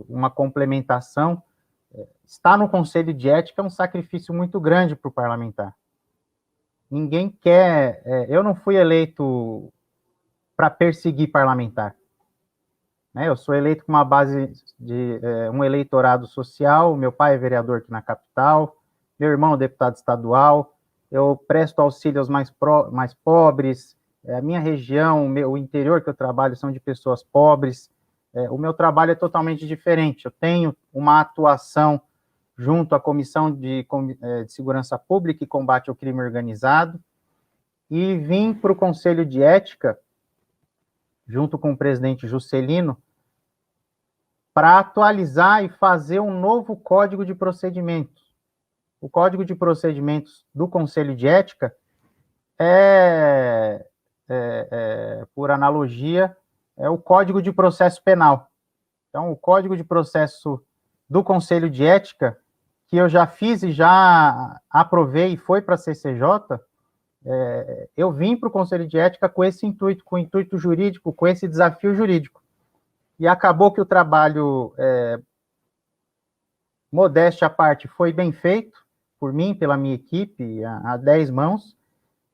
uma complementação, estar no Conselho de Ética é um sacrifício muito grande para o parlamentar. Ninguém quer... eu não fui eleito para perseguir parlamentar, né? Eu sou eleito com uma base de um eleitorado social, meu pai é vereador aqui na capital, meu irmão é deputado estadual, eu presto auxílio aos mais pobres, a minha região, o interior que eu trabalho são de pessoas pobres, o meu trabalho é totalmente diferente, eu tenho uma atuação junto à Comissão de Segurança Pública e Combate ao Crime Organizado, e vim para o Conselho de Ética, junto com o presidente Juscelino, para atualizar e fazer um novo Código de Procedimentos. O Código de Procedimentos do Conselho de Ética por analogia, é o Código de Processo Penal. Então, o Código de Processo do Conselho de Ética, que eu já fiz e já aprovei e foi para a CCJ, eu vim para o Conselho de Ética com esse intuito, com o intuito jurídico, com esse desafio jurídico. E acabou que o trabalho, modéstia à parte, foi bem feito por mim, pela minha equipe, a 10 mãos,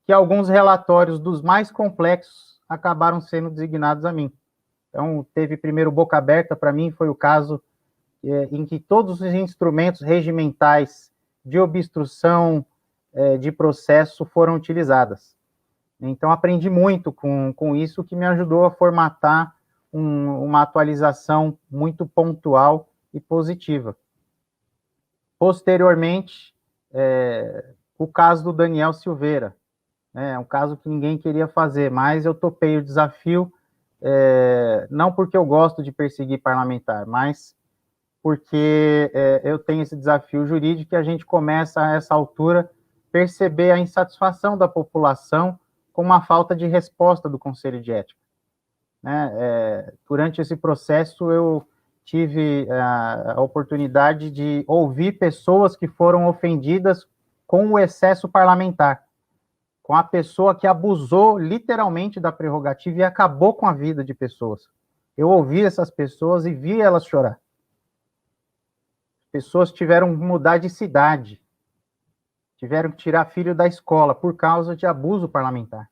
que alguns relatórios dos mais complexos acabaram sendo designados a mim. Então, teve primeiro boca aberta para mim, foi o caso em que todos os instrumentos regimentais de obstrução de processo foram utilizadas. Então, aprendi muito com isso, que me ajudou a formatar uma atualização muito pontual e positiva. Posteriormente, o caso do Daniel Silveira, é um caso que ninguém queria fazer, mas eu topei o desafio, não porque eu gosto de perseguir parlamentar, mas porque eu tenho esse desafio jurídico e a gente começa, a essa altura, perceber a insatisfação da população com uma falta de resposta do Conselho de Ética. Durante esse processo, eu tive a oportunidade de ouvir pessoas que foram ofendidas com o excesso parlamentar, com a pessoa que abusou literalmente da prerrogativa e acabou com a vida de pessoas. Eu ouvi essas pessoas e vi elas chorar. Pessoas tiveram que mudar de cidade, tiveram que tirar filho da escola por causa de abuso parlamentar.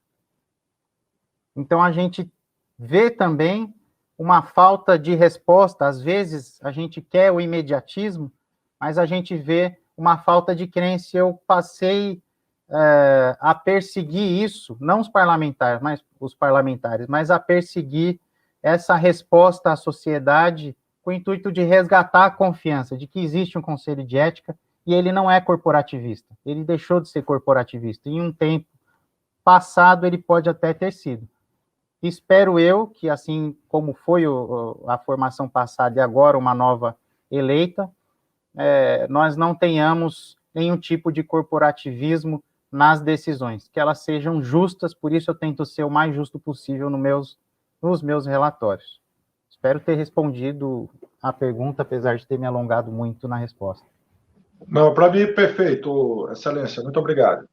Então, a gente vê também uma falta de resposta. Às vezes, a gente quer o imediatismo, mas a gente vê uma falta de crença. Eu passei a perseguir isso, não os parlamentares, mas a perseguir essa resposta à sociedade com o intuito de resgatar a confiança de que existe um Conselho de Ética e ele não é corporativista. Ele deixou de ser corporativista. Em um tempo passado, ele pode até ter sido. Espero eu que, assim como foi a formação passada e agora uma nova eleita, nós não tenhamos nenhum tipo de corporativismo nas decisões, que elas sejam justas, por isso eu tento ser o mais justo possível nos meus relatórios. Espero ter respondido a pergunta, apesar de ter me alongado muito na resposta. Não, para mim, perfeito, Excelência. Muito obrigado.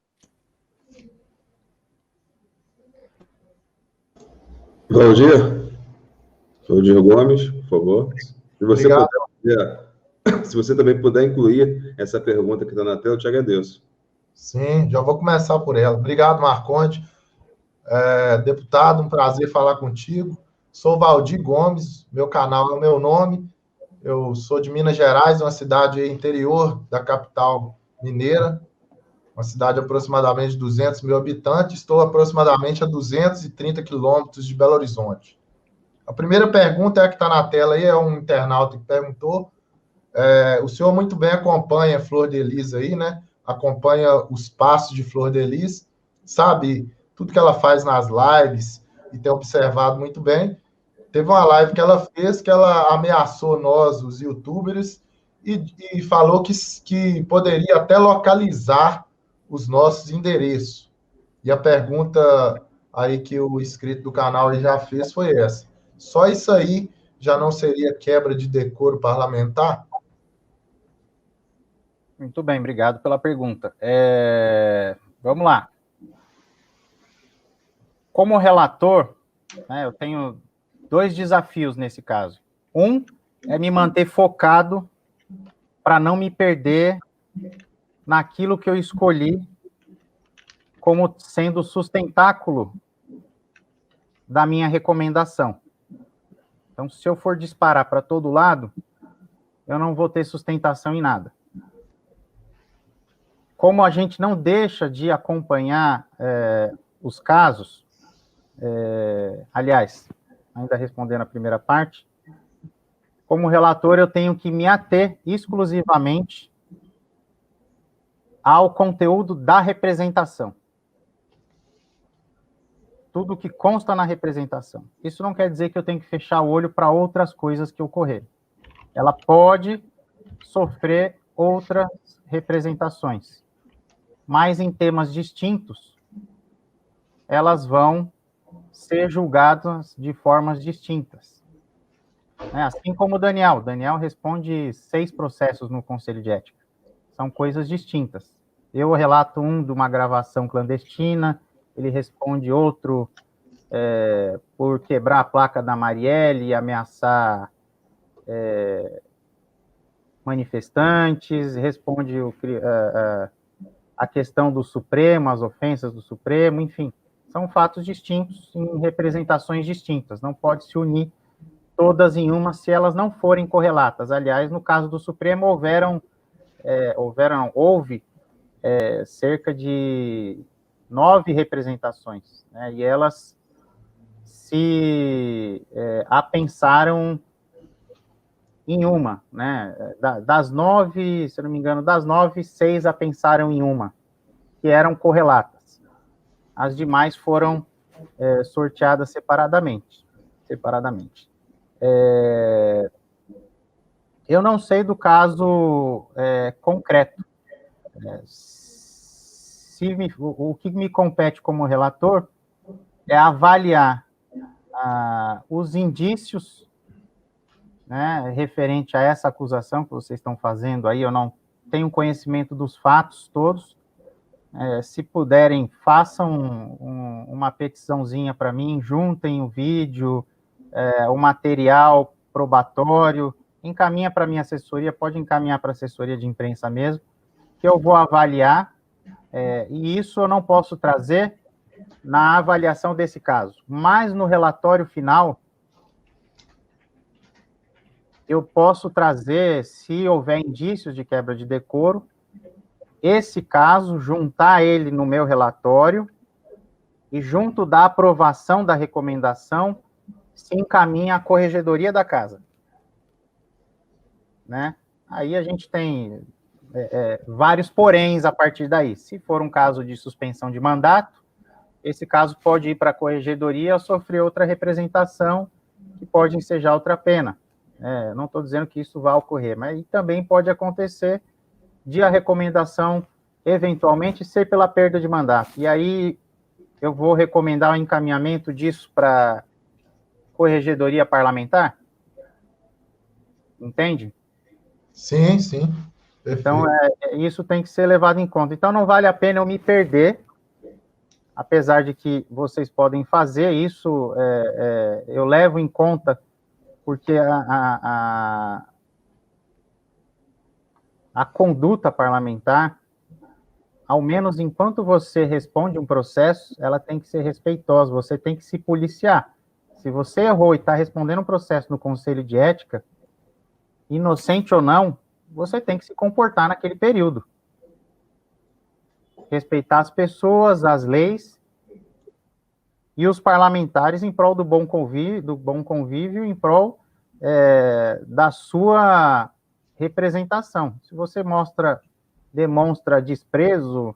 Valdir Gomes, por favor. Se você também puder incluir essa pergunta que está na tela, eu te agradeço. Sim, já vou começar por ela. Obrigado, Marconde. Deputado, um prazer falar contigo. Sou Valdir Gomes, meu canal é o meu nome. Eu sou de Minas Gerais, uma cidade interior da capital mineira, uma cidade de aproximadamente 200 mil habitantes. Estou aproximadamente a 230 quilômetros de Belo Horizonte. A primeira pergunta é a que está na tela aí, é um internauta que perguntou. O senhor muito bem acompanha Flor de Lis aí, né? Acompanha os passos de Flor de Lis, sabe tudo que ela faz nas lives e tem observado muito bem. Teve uma live que ela fez que ela ameaçou nós, os youtubers, e falou que poderia até localizar os nossos endereços. E a pergunta aí que o inscrito do canal já fez foi essa. Só isso aí já não seria quebra de decoro parlamentar? Muito bem, obrigado pela pergunta. Vamos lá. Como relator, né, eu tenho 2 desafios nesse caso. Um é me manter focado para não me perder naquilo que eu escolhi como sendo o sustentáculo da minha recomendação. Então, se eu for disparar para todo lado, eu não vou ter sustentação em nada. Como a gente não deixa de acompanhar os casos, aliás, ainda respondendo a primeira parte, como relator eu tenho que me ater exclusivamente ao conteúdo da representação. Tudo que consta na representação. Isso não quer dizer que eu tenho que fechar o olho para outras coisas que ocorrerem. Ela pode sofrer outras representações, mas em temas distintos, elas vão ser julgadas de formas distintas. Assim como o Daniel. O Daniel responde 6 processos no Conselho de Ética. São coisas distintas. Eu relato um de uma gravação clandestina, ele responde outro por quebrar a placa da Marielle e ameaçar manifestantes, responde a questão do Supremo, as ofensas do Supremo, enfim. São fatos distintos em representações distintas. Não pode se unir todas em uma se elas não forem correlatas. Aliás, no caso do Supremo, houve cerca de 9 representações, né, e elas se apensaram em uma, né, das 9, se eu não me engano, das 9, 6 apensaram em uma, que eram correlatas. As demais foram sorteadas separadamente. Eu não sei do caso concreto. O que me compete como relator é avaliar os indícios, né, referente a essa acusação que vocês estão fazendo aí. Eu não tenho conhecimento dos fatos todos. Se puderem, façam uma petiçãozinha para mim, juntem o vídeo, o material probatório, encaminha para a minha assessoria, pode encaminhar para a assessoria de imprensa mesmo, que eu vou avaliar, e isso eu não posso trazer na avaliação desse caso. Mas no relatório final, eu posso trazer, se houver indícios de quebra de decoro, esse caso, juntar ele no meu relatório, e junto da aprovação da recomendação, se encaminha à corregedoria da casa. Né? Aí a gente tem vários poréns a partir daí. Se for um caso de suspensão de mandato, esse caso pode ir para a corregedoria ou sofrer outra representação, que pode ensejar outra pena. Não estou dizendo que isso vai ocorrer, mas também pode acontecer de a recomendação, eventualmente, ser pela perda de mandato. E aí eu vou recomendar o encaminhamento disso para corregedoria parlamentar? Entende? Sim, sim. Perfeito. Então, isso tem que ser levado em conta. Então, não vale a pena eu me perder, apesar de que vocês podem fazer isso, eu levo em conta, porque a conduta parlamentar, ao menos enquanto você responde um processo, ela tem que ser respeitosa, você tem que se policiar. Se você errou e está respondendo um processo no Conselho de Ética, inocente ou não, você tem que se comportar naquele período. Respeitar as pessoas, as leis e os parlamentares em prol do bom convívio, em prol da sua representação. Se você demonstra desprezo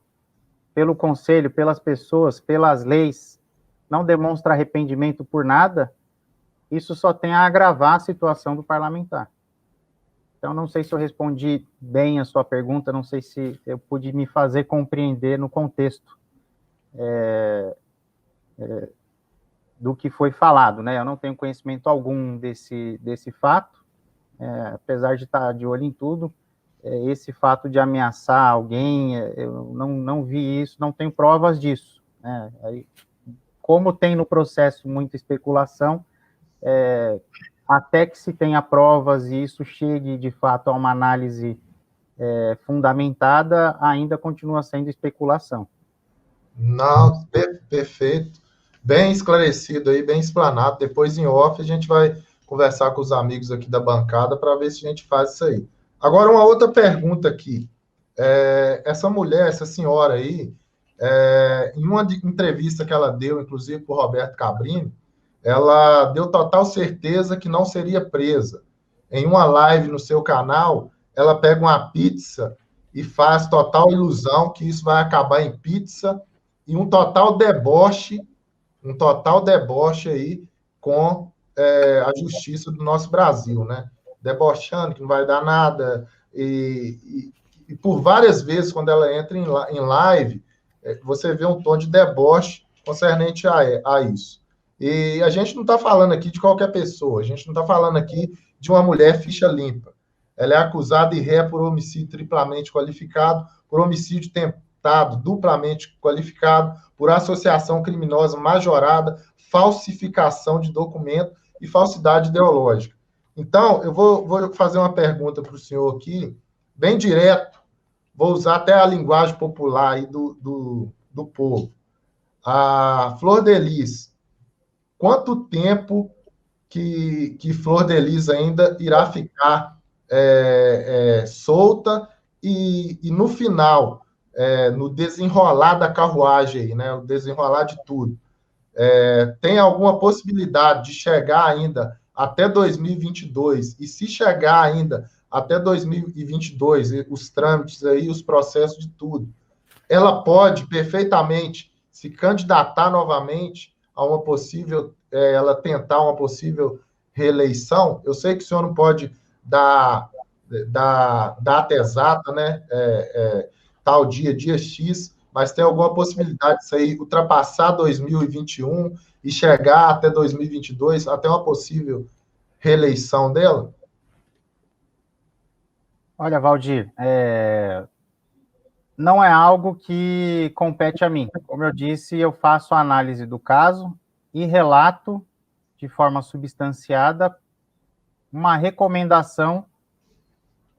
pelo Conselho, pelas pessoas, pelas leis, não demonstra arrependimento por nada, isso só tem a agravar a situação do parlamentar. Então, não sei se eu respondi bem a sua pergunta, não sei se eu pude me fazer compreender no contexto. do que foi falado, né? Eu não tenho conhecimento algum desse fato, apesar de estar de olho em tudo. Esse fato de ameaçar alguém, eu não vi isso, não tenho provas disso, né? Aí, como tem no processo muita especulação, até que se tenha provas e isso chegue de fato a uma análise fundamentada, ainda continua sendo especulação. Não, perfeito. Bem esclarecido aí, bem explanado. Depois, em off, a gente vai conversar com os amigos aqui da bancada para ver se a gente faz isso aí. Agora, uma outra pergunta aqui. Essa mulher, essa senhora aí, em uma entrevista que ela deu, inclusive para o Roberto Cabrini, ela deu total certeza que não seria presa. Em uma live no seu canal, ela pega uma pizza e faz total ilusão que isso vai acabar em pizza e um total deboche aí com a justiça do nosso Brasil, né? Debochando que não vai dar nada, e por várias vezes, quando ela entra em live, você vê um tom de deboche concernente a isso. E a gente não está falando aqui de qualquer pessoa, a gente não está falando aqui de uma mulher ficha limpa. Ela é acusada e ré por homicídio triplamente qualificado, por homicídio tentado duplamente qualificado, por associação criminosa majorada, falsificação de documento e falsidade ideológica. Então, eu vou fazer uma pergunta para o senhor aqui, bem direto, vou usar até a linguagem popular aí do povo. A Flor de Lis, quanto tempo que Flor de Lis ainda irá ficar solta e no final, no desenrolar da carruagem, aí, né, o desenrolar de tudo, tem alguma possibilidade de chegar ainda até 2022, e se chegar ainda até 2022, os trâmites aí, os processos de tudo, ela pode perfeitamente se candidatar novamente a uma possível, ela tentar uma possível reeleição? Eu sei que o senhor não pode dar data exata, né? Tal dia X, mas tem alguma possibilidade disso aí ultrapassar 2021 e chegar até 2022, até uma possível reeleição dela? Olha, Valdir, não é algo que compete a mim. Como eu disse, eu faço a análise do caso e relato de forma substanciada uma recomendação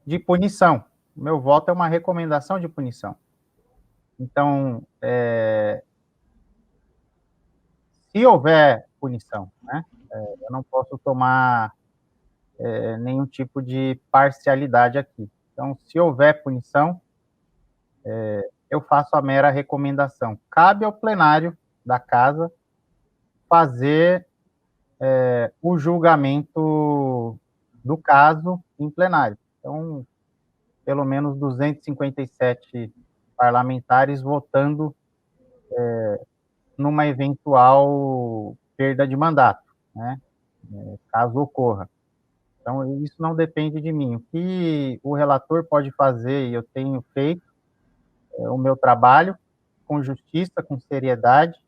de punição. O meu voto é uma recomendação de punição. Então, se houver punição, né, eu não posso tomar nenhum tipo de parcialidade aqui. Então, se houver punição, eu faço a mera recomendação. Cabe ao plenário da casa fazer o julgamento do caso em plenário. Então, pelo menos 257 parlamentares votando numa eventual perda de mandato, né, caso ocorra. Então, isso não depende de mim. O que o relator pode fazer, e eu tenho feito, o meu trabalho com justiça, com seriedade,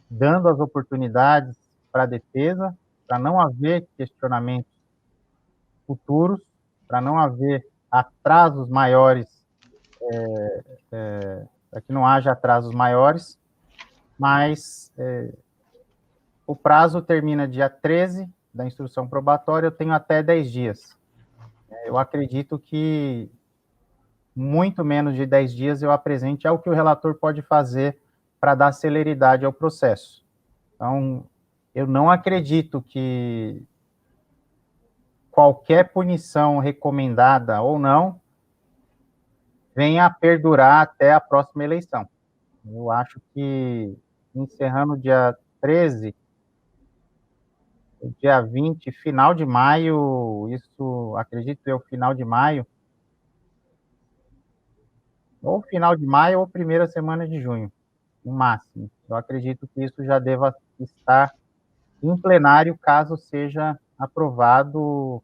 dando as oportunidades para a defesa, para não haver questionamentos futuros, para não haver atrasos maiores, para que não haja atrasos maiores, mas o prazo termina dia 13 da instrução probatória, eu tenho até 10 dias. Eu acredito que muito menos de 10 dias eu apresente o que o relator pode fazer para dar celeridade ao processo. Então, eu não acredito que qualquer punição recomendada ou não venha a perdurar até a próxima eleição. Eu acho que, encerrando dia 13, dia 20, final de maio, isso, acredito eu, final de maio, ou final de maio ou primeira semana de junho, no máximo. Eu acredito que isso já deva estar em plenário, caso seja aprovado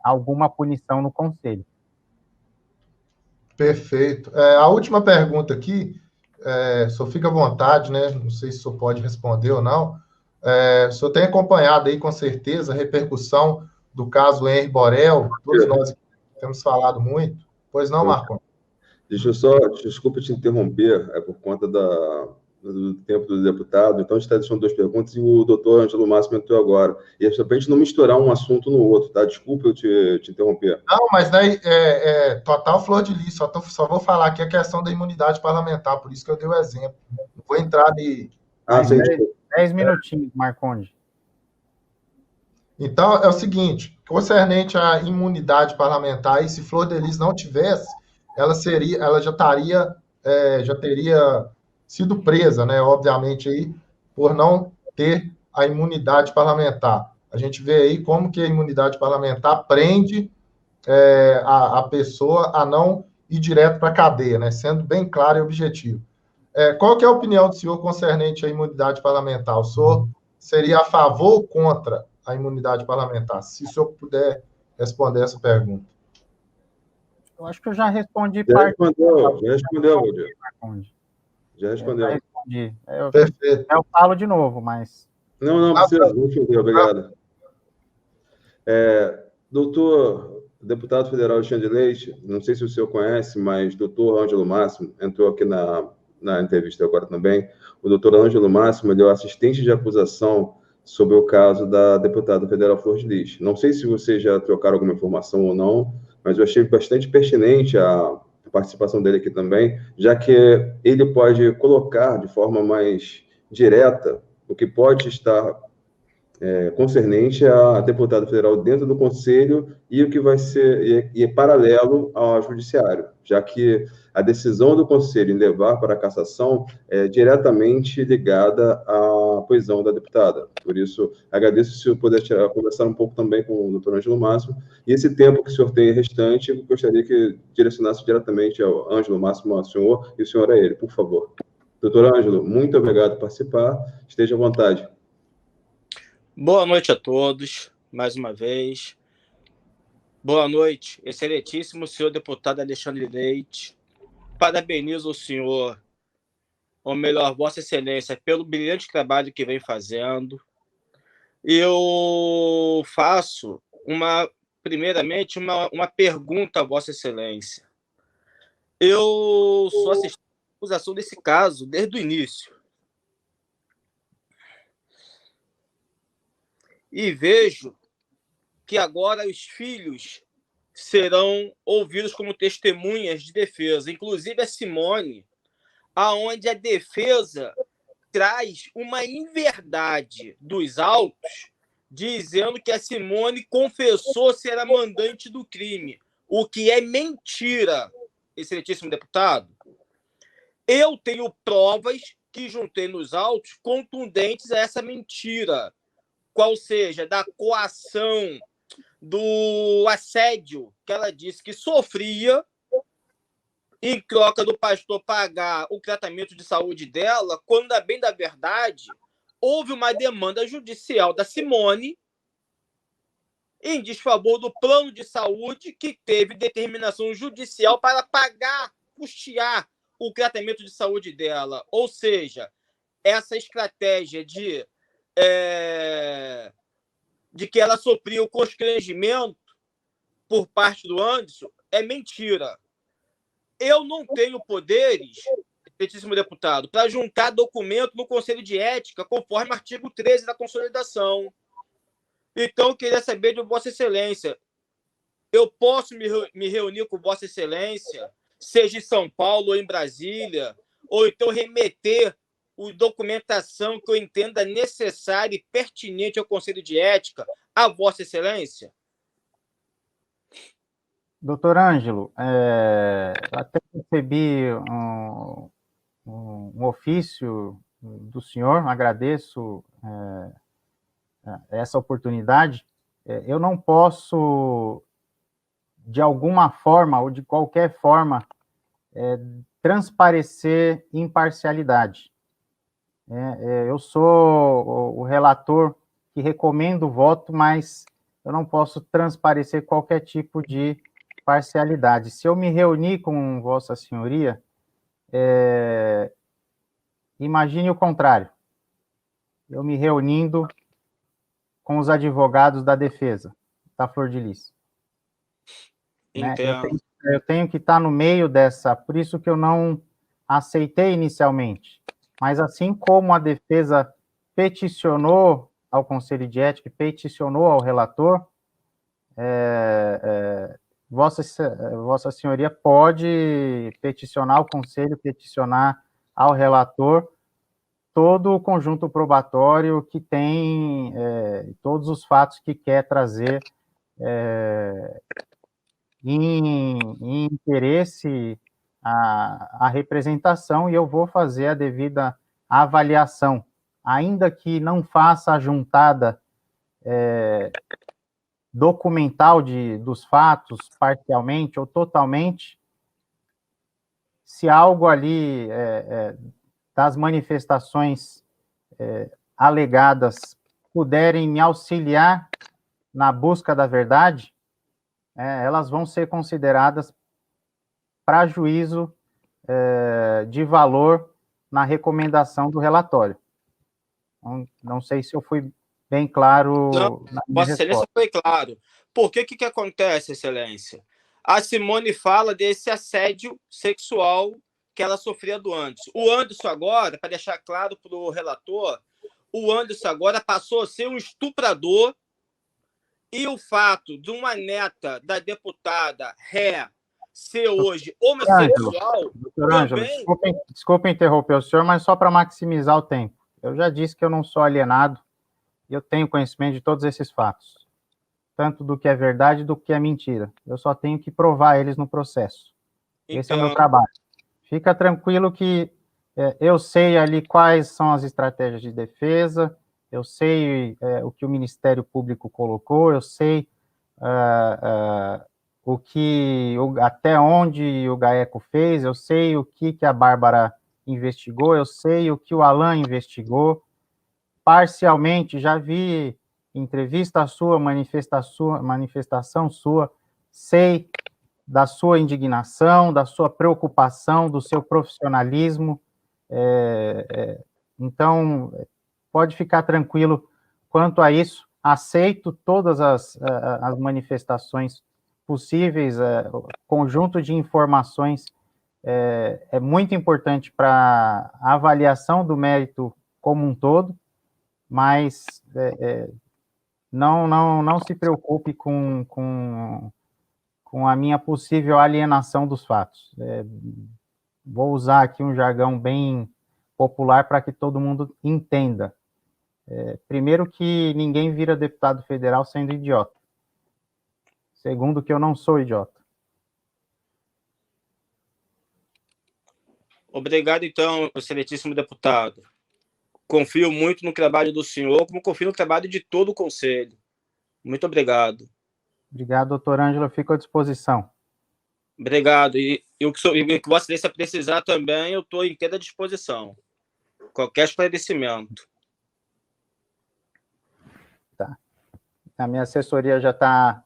alguma punição no Conselho. Perfeito. A última pergunta aqui, o senhor fica à vontade, né? Não sei se o senhor pode responder ou não. O senhor tem acompanhado aí, com certeza, a repercussão do caso Henri Borel, todos nós temos falado muito. Pois não, Marcon? Desculpa te interromper, é por conta do tempo do deputado, então a gente está deixando 2 perguntas e o doutor Ângelo Máximo entrou agora. E é só para a gente não misturar um assunto no outro, tá? Desculpa eu te interromper. Não, mas daí total flor de lis, só vou falar aqui a questão da imunidade parlamentar, por isso que eu dei o exemplo. Não vou entrar de... Sim, 10 minutinhos, Marconde. Então, é o seguinte, concernente à imunidade parlamentar, e se Flor de Lis não tivesse, ela já teria sido presa, né, obviamente, aí, por não ter a imunidade parlamentar. A gente vê aí como que a imunidade parlamentar prende a pessoa a não ir direto para a cadeia, né, sendo bem claro e objetivo. Qual que é a opinião do senhor concernente à imunidade parlamentar? O senhor seria a favor ou contra a imunidade parlamentar? Se o senhor puder responder essa pergunta. Eu acho que eu já respondi Já respondeu, Valdir. Já respondeu. Já respondi. Perfeito. Eu falo de novo, mas... Não precisa. Obrigado. Doutor deputado federal Alexandre Leite, não sei se o senhor conhece, mas doutor Ângelo Máximo entrou aqui na entrevista agora também. O doutor Ângelo Máximo, ele é o assistente de acusação sobre o caso da deputada federal Flor de Lis. Não sei se vocês já trocaram alguma informação ou não, mas eu achei bastante pertinente a participação dele aqui também, já que ele pode colocar de forma mais direta o que pode estar concernente à deputada federal dentro do Conselho e o que vai ser e é paralelo ao Judiciário, já que a decisão do Conselho em levar para a cassação é diretamente ligada à posição da deputada. Por isso, agradeço se eu puder conversar um pouco também com o doutor Ângelo Máximo, e esse tempo que o senhor tem restante, eu gostaria que direcionasse diretamente ao Ângelo Máximo, ao senhor, e o senhor a ele, por favor. Doutor Ângelo, muito obrigado por participar, esteja à vontade. Boa noite a todos, mais uma vez. Boa noite, excelentíssimo senhor deputado Alexandre Leite. Parabenizo o senhor, ou melhor, Vossa Excelência, pelo brilhante trabalho que vem fazendo. Eu faço, primeiramente, uma pergunta a Vossa Excelência. Eu sou assistente à acusação desse caso desde o início. E vejo que agora os filhos serão ouvidos como testemunhas de defesa, inclusive a Simone, aonde a defesa traz uma inverdade dos autos, dizendo que a Simone confessou ser a mandante do crime, o que é mentira, excelentíssimo deputado. Eu tenho provas que juntei nos autos contundentes a essa mentira, qual seja, da coação, do assédio que ela disse que sofria, em troca do pastor pagar o tratamento de saúde dela, quando, a bem da verdade, houve uma demanda judicial da Simone em desfavor do plano de saúde, que teve determinação judicial para pagar, custear o tratamento de saúde dela. Ou seja, essa estratégia de que ela sofria o constrangimento por parte do Anderson é mentira. Eu não tenho poderes, excelentíssimo deputado, para juntar documento no Conselho de Ética, conforme o artigo 13 da Consolidação. Então, eu queria saber de Vossa Excelência, eu posso me reunir com Vossa Excelência, seja em São Paulo ou em Brasília, ou então remeter a documentação que eu entenda necessária e pertinente ao Conselho de Ética a Vossa Excelência? Doutor Ângelo, até recebi um ofício do senhor, agradeço essa oportunidade. Eu não posso, de alguma forma ou de qualquer forma, transparecer imparcialidade. Eu sou o relator que recomendo o voto, mas eu não posso transparecer qualquer tipo de parcialidade. Se eu me reunir com Vossa Senhoria, imagine o contrário. Eu me reunindo com os advogados da defesa, da Flor de Lis. Né? Eu tenho que estar no meio dessa, por isso que eu não aceitei inicialmente. Mas assim como a defesa peticionou ao Conselho de Ética, peticionou ao relator, Vossa Senhoria pode peticionar ao Conselho, peticionar ao relator todo o conjunto probatório que tem, todos os fatos que quer trazer em interesse a representação, e eu vou fazer a devida avaliação, ainda que não faça a juntada documental dos fatos, parcialmente ou totalmente, se algo ali das manifestações alegadas puderem me auxiliar na busca da verdade, elas vão ser consideradas para juízo de valor na recomendação do relatório. Não sei se eu fui bem claro. Não, Vossa Excelência foi claro. Porque o que acontece, Excelência? A Simone fala desse assédio sexual que ela sofria do Anderson. O Anderson agora, para deixar claro para o relator, o Anderson agora passou a ser um estuprador, e o fato de uma neta da deputada Ré ser hoje homossexual... Doutor Ângelo, desculpe interromper o senhor, mas só para maximizar o tempo. Eu já disse que eu não sou alienado, e eu tenho conhecimento de todos esses fatos, tanto do que é verdade do que é mentira. Eu só tenho que provar eles no processo. Esse é o meu trabalho. Fica tranquilo que eu sei ali quais são as estratégias de defesa, eu sei o que o Ministério Público colocou, eu sei até onde o GAECO fez, eu sei o que a Bárbara investigou, eu sei o que o Alan investigou. Parcialmente, já vi entrevista sua, manifestação sua, sei da sua indignação, da sua preocupação, do seu profissionalismo. Então, pode ficar tranquilo quanto a isso. Aceito todas as manifestações possíveis, conjunto de informações é muito importante para a avaliação do mérito como um todo, mas não se preocupe com a minha possível alienação dos fatos. Vou usar aqui um jargão bem popular para que todo mundo entenda. Primeiro, que ninguém vira deputado federal sendo idiota. Segundo, que eu não sou idiota. Obrigado, então, excelentíssimo deputado. Confio muito no trabalho do senhor, como confio no trabalho de todo o Conselho. Muito obrigado. Obrigado, doutor Ângelo. Eu fico à disposição. Obrigado. E o que Vossa Excelência precisar também, eu estou inteira disposição. Qualquer esclarecimento. Tá. A minha assessoria já está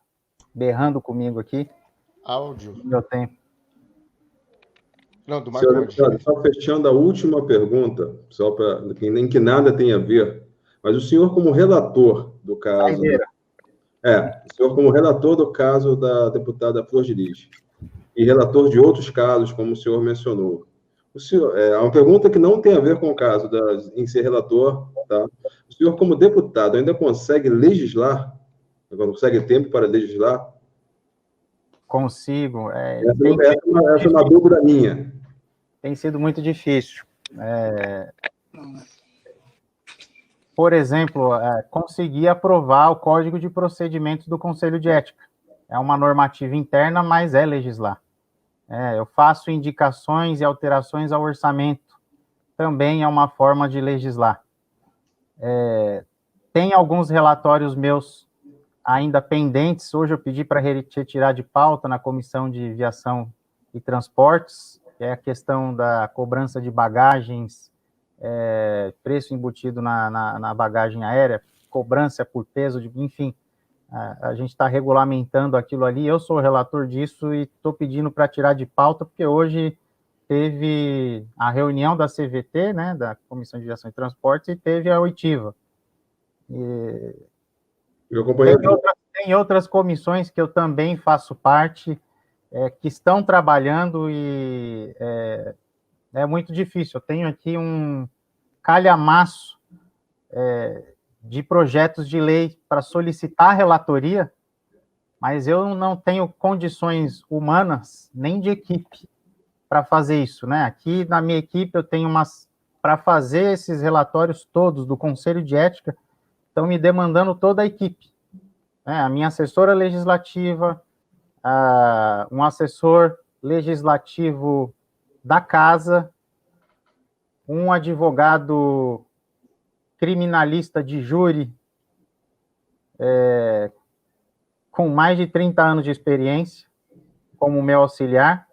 berrando comigo aqui. Áudio. Eu tenho. Não, do Marcondes. Só fechando a última pergunta, só para nem que nada tenha a ver, mas o senhor, como relator do caso... o senhor, como relator do caso da deputada Flor de Lis, e relator de outros casos, como o senhor mencionou, o senhor, é uma pergunta que não tem a ver com o caso em ser relator, tá? O senhor, como deputado, ainda consegue legislar? Consegue tempo para legislar? Consigo. Essa é uma dúvida minha. Tem sido muito difícil. Por exemplo, conseguir aprovar o Código de Procedimentos do Conselho de Ética. É uma normativa interna, mas é legislar. Eu faço indicações e alterações ao orçamento. Também é uma forma de legislar. Tem alguns relatórios meus ainda pendentes. Hoje eu pedi para retirar de pauta na Comissão de Viação e Transportes, que é a questão da cobrança de bagagens, preço embutido na bagagem aérea, cobrança por peso, enfim, a gente está regulamentando aquilo ali. Eu sou o relator disso e estou pedindo para tirar de pauta, porque hoje teve a reunião da CVT, né, da Comissão de Viação e Transportes, e teve a oitiva. Tem outras comissões que eu também faço parte, que estão trabalhando e é muito difícil. Eu tenho aqui um calhamaço de projetos de lei para solicitar relatoria, mas eu não tenho condições humanas nem de equipe para fazer isso, né? Aqui na minha equipe eu tenho para fazer esses relatórios todos do Conselho de Ética, estão me demandando toda a equipe, né? A minha assessora legislativa, um assessor legislativo da casa, um advogado criminalista de júri com mais de 30 anos de experiência, como meu auxiliar,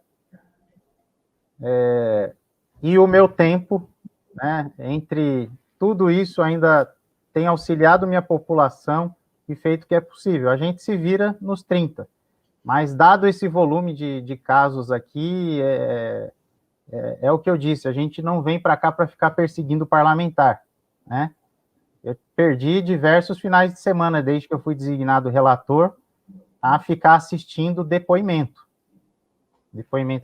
e o meu tempo, né, entre tudo isso, ainda tem auxiliado minha população e feito o que é possível. A gente se vira nos 30, mas dado esse volume de casos aqui, é o que eu disse, a gente não vem para cá para ficar perseguindo o parlamentar, né? Eu perdi diversos finais de semana, desde que eu fui designado relator, a ficar assistindo depoimento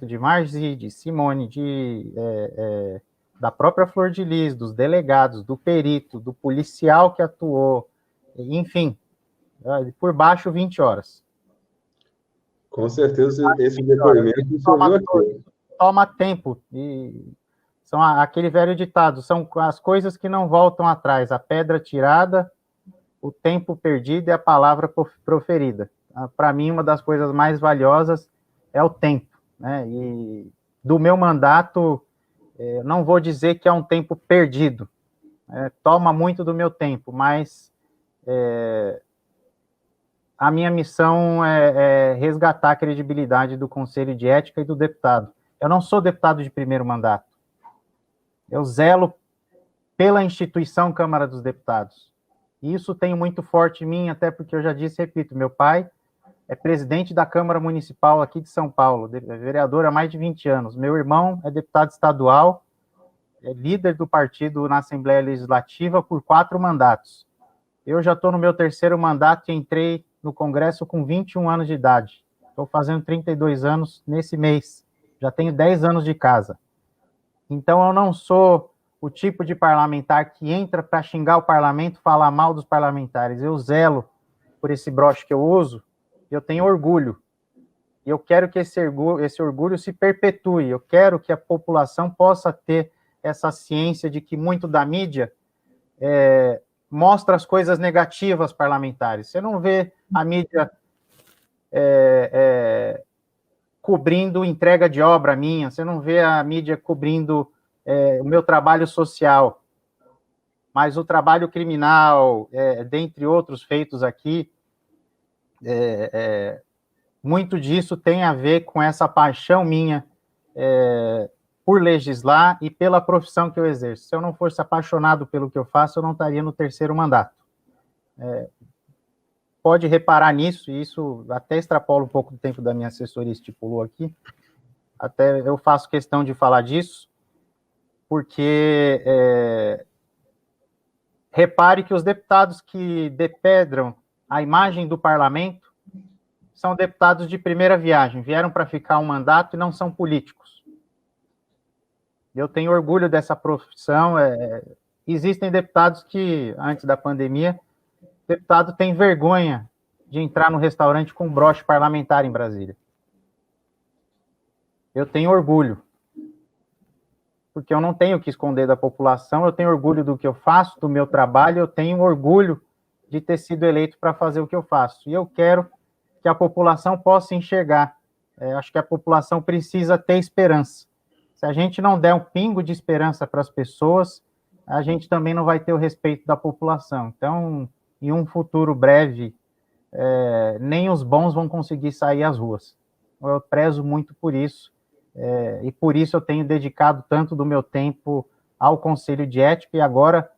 de Marzi, de Simone, da própria Flor de Lis, dos delegados, do perito, do policial que atuou, enfim, por baixo 20 horas. Com certeza, esse depoimento toma tempo, e são aquele velho ditado, são as coisas que não voltam atrás, a pedra tirada, o tempo perdido e a palavra proferida. Para mim, uma das coisas mais valiosas é o tempo, né? E do meu mandato, não vou dizer que é um tempo perdido, toma muito do meu tempo, mas a minha missão é resgatar a credibilidade do Conselho de Ética e do deputado. Eu não sou deputado de primeiro mandato. Eu zelo pela instituição Câmara dos Deputados. E isso tenho muito forte em mim, até porque eu já disse, repito, meu pai é presidente da Câmara Municipal aqui de São Paulo, é vereador há mais de 20 anos. Meu irmão é deputado estadual, é líder do partido na Assembleia Legislativa por 4 mandatos. Eu já estou no meu 3º mandato e entrei no Congresso com 21 anos de idade. Estou fazendo 32 anos nesse mês. Já tenho 10 anos de casa. Então, eu não sou o tipo de parlamentar que entra para xingar o parlamento, falar mal dos parlamentares. Eu zelo por esse broche que eu uso, e eu tenho orgulho. E eu quero que esse orgulho se perpetue. Eu quero que a população possa ter essa ciência de que muito da mídia mostra as coisas negativas parlamentares. Você não vê a mídia cobrindo entrega de obra minha, você não vê a mídia cobrindo o meu trabalho social, mas o trabalho criminal, dentre outros feitos aqui, muito disso tem a ver com essa paixão minha por legislar e pela profissão que eu exerço. Se eu não fosse apaixonado pelo que eu faço, eu não estaria no 3º mandato. Pode reparar nisso, e isso até extrapola um pouco do tempo da minha assessoria, estipulou aqui, até eu faço questão de falar disso, porque repare que os deputados que depedram a imagem do parlamento são deputados de primeira viagem, vieram para ficar um mandato e não são políticos. Eu tenho orgulho dessa profissão. Existem deputados que, antes da pandemia, o deputado tem vergonha de entrar no restaurante com um broche parlamentar em Brasília. Eu tenho orgulho, porque eu não tenho o que esconder da população, eu tenho orgulho do que eu faço, do meu trabalho, eu tenho orgulho de ter sido eleito para fazer o que eu faço. E eu quero que a população possa enxergar. Acho que a população precisa ter esperança. Se a gente não der um pingo de esperança para as pessoas, a gente também não vai ter o respeito da população. Então, em um futuro breve, nem os bons vão conseguir sair às ruas. Eu prezo muito por isso, e por isso eu tenho dedicado tanto do meu tempo ao Conselho de Ética, e agora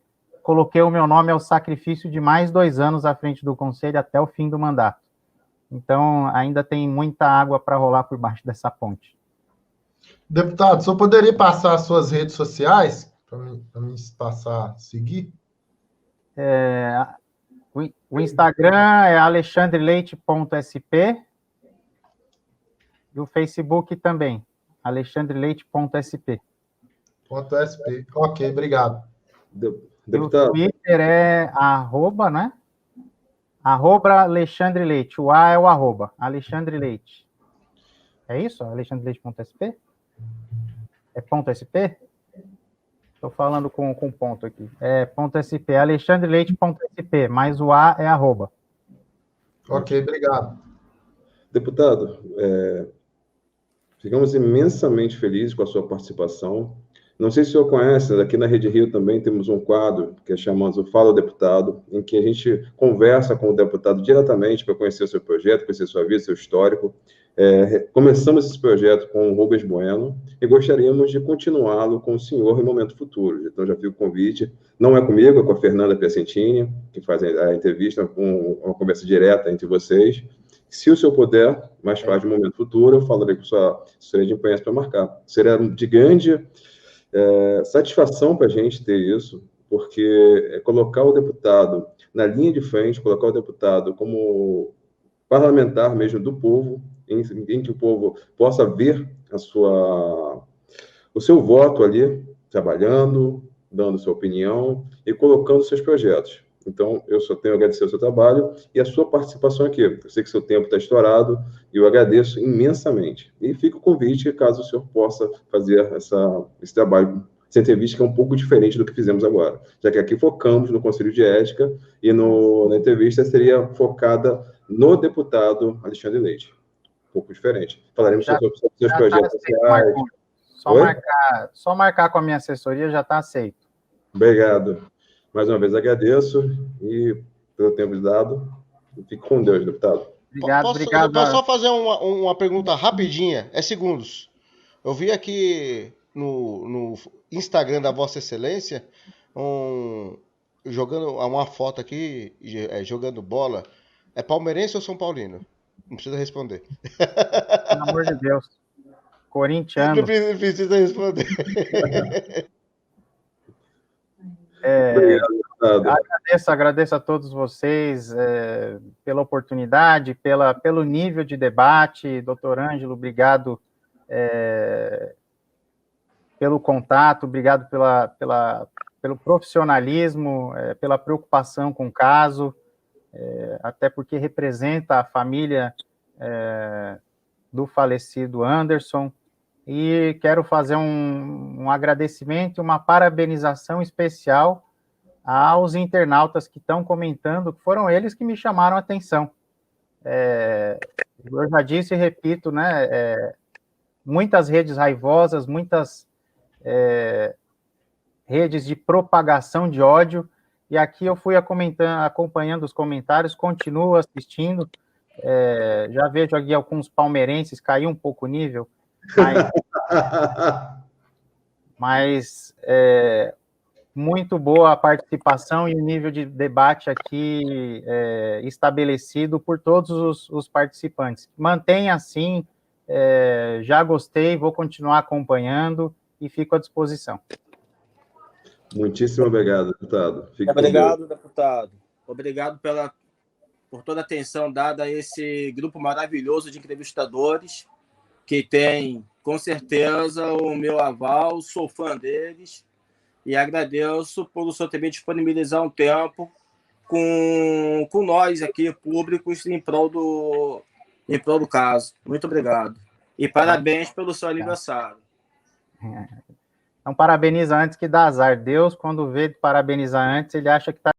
coloquei o meu nome ao sacrifício de mais 2 anos à frente do Conselho até o fim do mandato. Então, ainda tem muita água para rolar por baixo dessa ponte. Deputado, o senhor poderia passar as suas redes sociais para mim passar a seguir? O Instagram é alexandreleite.sp e o Facebook também, alexandreleite.sp. .sp. Ok, obrigado. Deputado. E o Twitter é @, né? @Alexandre Leite. O A é o @ Alexandre Leite. É isso? alexandreleite.sp? É .sp? Estou falando com ponto aqui. É .sp, alexandreleite.sp, mas o A é @. Ok, obrigado. Deputado, ficamos imensamente felizes com a sua participação. Não sei se o senhor conhece, aqui na Rede Rio também temos um quadro que é chamado Fala Deputado, em que a gente conversa com o deputado diretamente para conhecer o seu projeto, conhecer sua vida, seu histórico. Começamos esse projeto com o Rubens Bueno e gostaríamos de continuá-lo com o senhor em momento futuro. Então, já fica o convite. Não é comigo, é com a Fernanda Piacentini, que faz a entrevista, com uma conversa direta entre vocês. Se o senhor puder, mais tarde, no momento futuro, eu falarei com a sua assessoria de imprensa para marcar. Seria de grande satisfação para a gente ter isso, porque colocar o deputado na linha de frente, colocar o deputado como parlamentar mesmo do povo, em que o povo possa ver o seu voto ali, trabalhando, dando sua opinião e colocando seus projetos. Então, eu só tenho a agradecer o seu trabalho e a sua participação aqui. Eu sei que seu tempo está estourado e eu agradeço imensamente. E fica o convite, caso o senhor possa fazer esse trabalho, essa entrevista que é um pouco diferente do que fizemos agora, já que aqui focamos no Conselho de Ética e na entrevista seria focada no deputado Alexandre Leite. Um pouco diferente. Falaremos sobre seus projetos sociais. Só marcar com a minha assessoria já está aceito. Obrigado. Mais uma vez agradeço e pelo tempo dado. Fique com Deus, deputado. Obrigado. Posso só fazer uma pergunta rapidinha? É segundos. Eu vi aqui no Instagram da Vossa Excelência jogando uma foto aqui, jogando bola. É palmeirense ou São Paulino? Não precisa responder. Pelo amor de Deus. Corintiano. Não precisa responder. Agradeço a todos vocês pela oportunidade, pelo nível de debate. Doutor Ângelo, obrigado pelo contato, obrigado pelo profissionalismo, pela preocupação com o caso, até porque representa a família do falecido Anderson. E quero fazer um agradecimento e uma parabenização especial aos internautas que estão comentando, que foram eles que me chamaram a atenção. Eu já disse e repito, né, muitas redes raivosas, muitas redes de propagação de ódio, e aqui eu fui acompanhando os comentários, continuo assistindo, já vejo aqui alguns palmeirenses cair um pouco o nível, mas muito boa a participação e o nível de debate aqui estabelecido por todos os participantes. Mantenha assim, já gostei, vou continuar acompanhando e fico à disposição. Muitíssimo obrigado, deputado. Obrigado, deputado. Obrigado por toda a atenção dada a esse grupo maravilhoso de entrevistadores, que tem, com certeza, o meu aval, sou fã deles, e agradeço por o senhor também disponibilizar um tempo com nós aqui, públicos, em prol do caso. Muito obrigado. E parabéns pelo seu aniversário. Então, parabeniza antes que dá azar. Deus, quando vê parabenizar antes, ele acha que está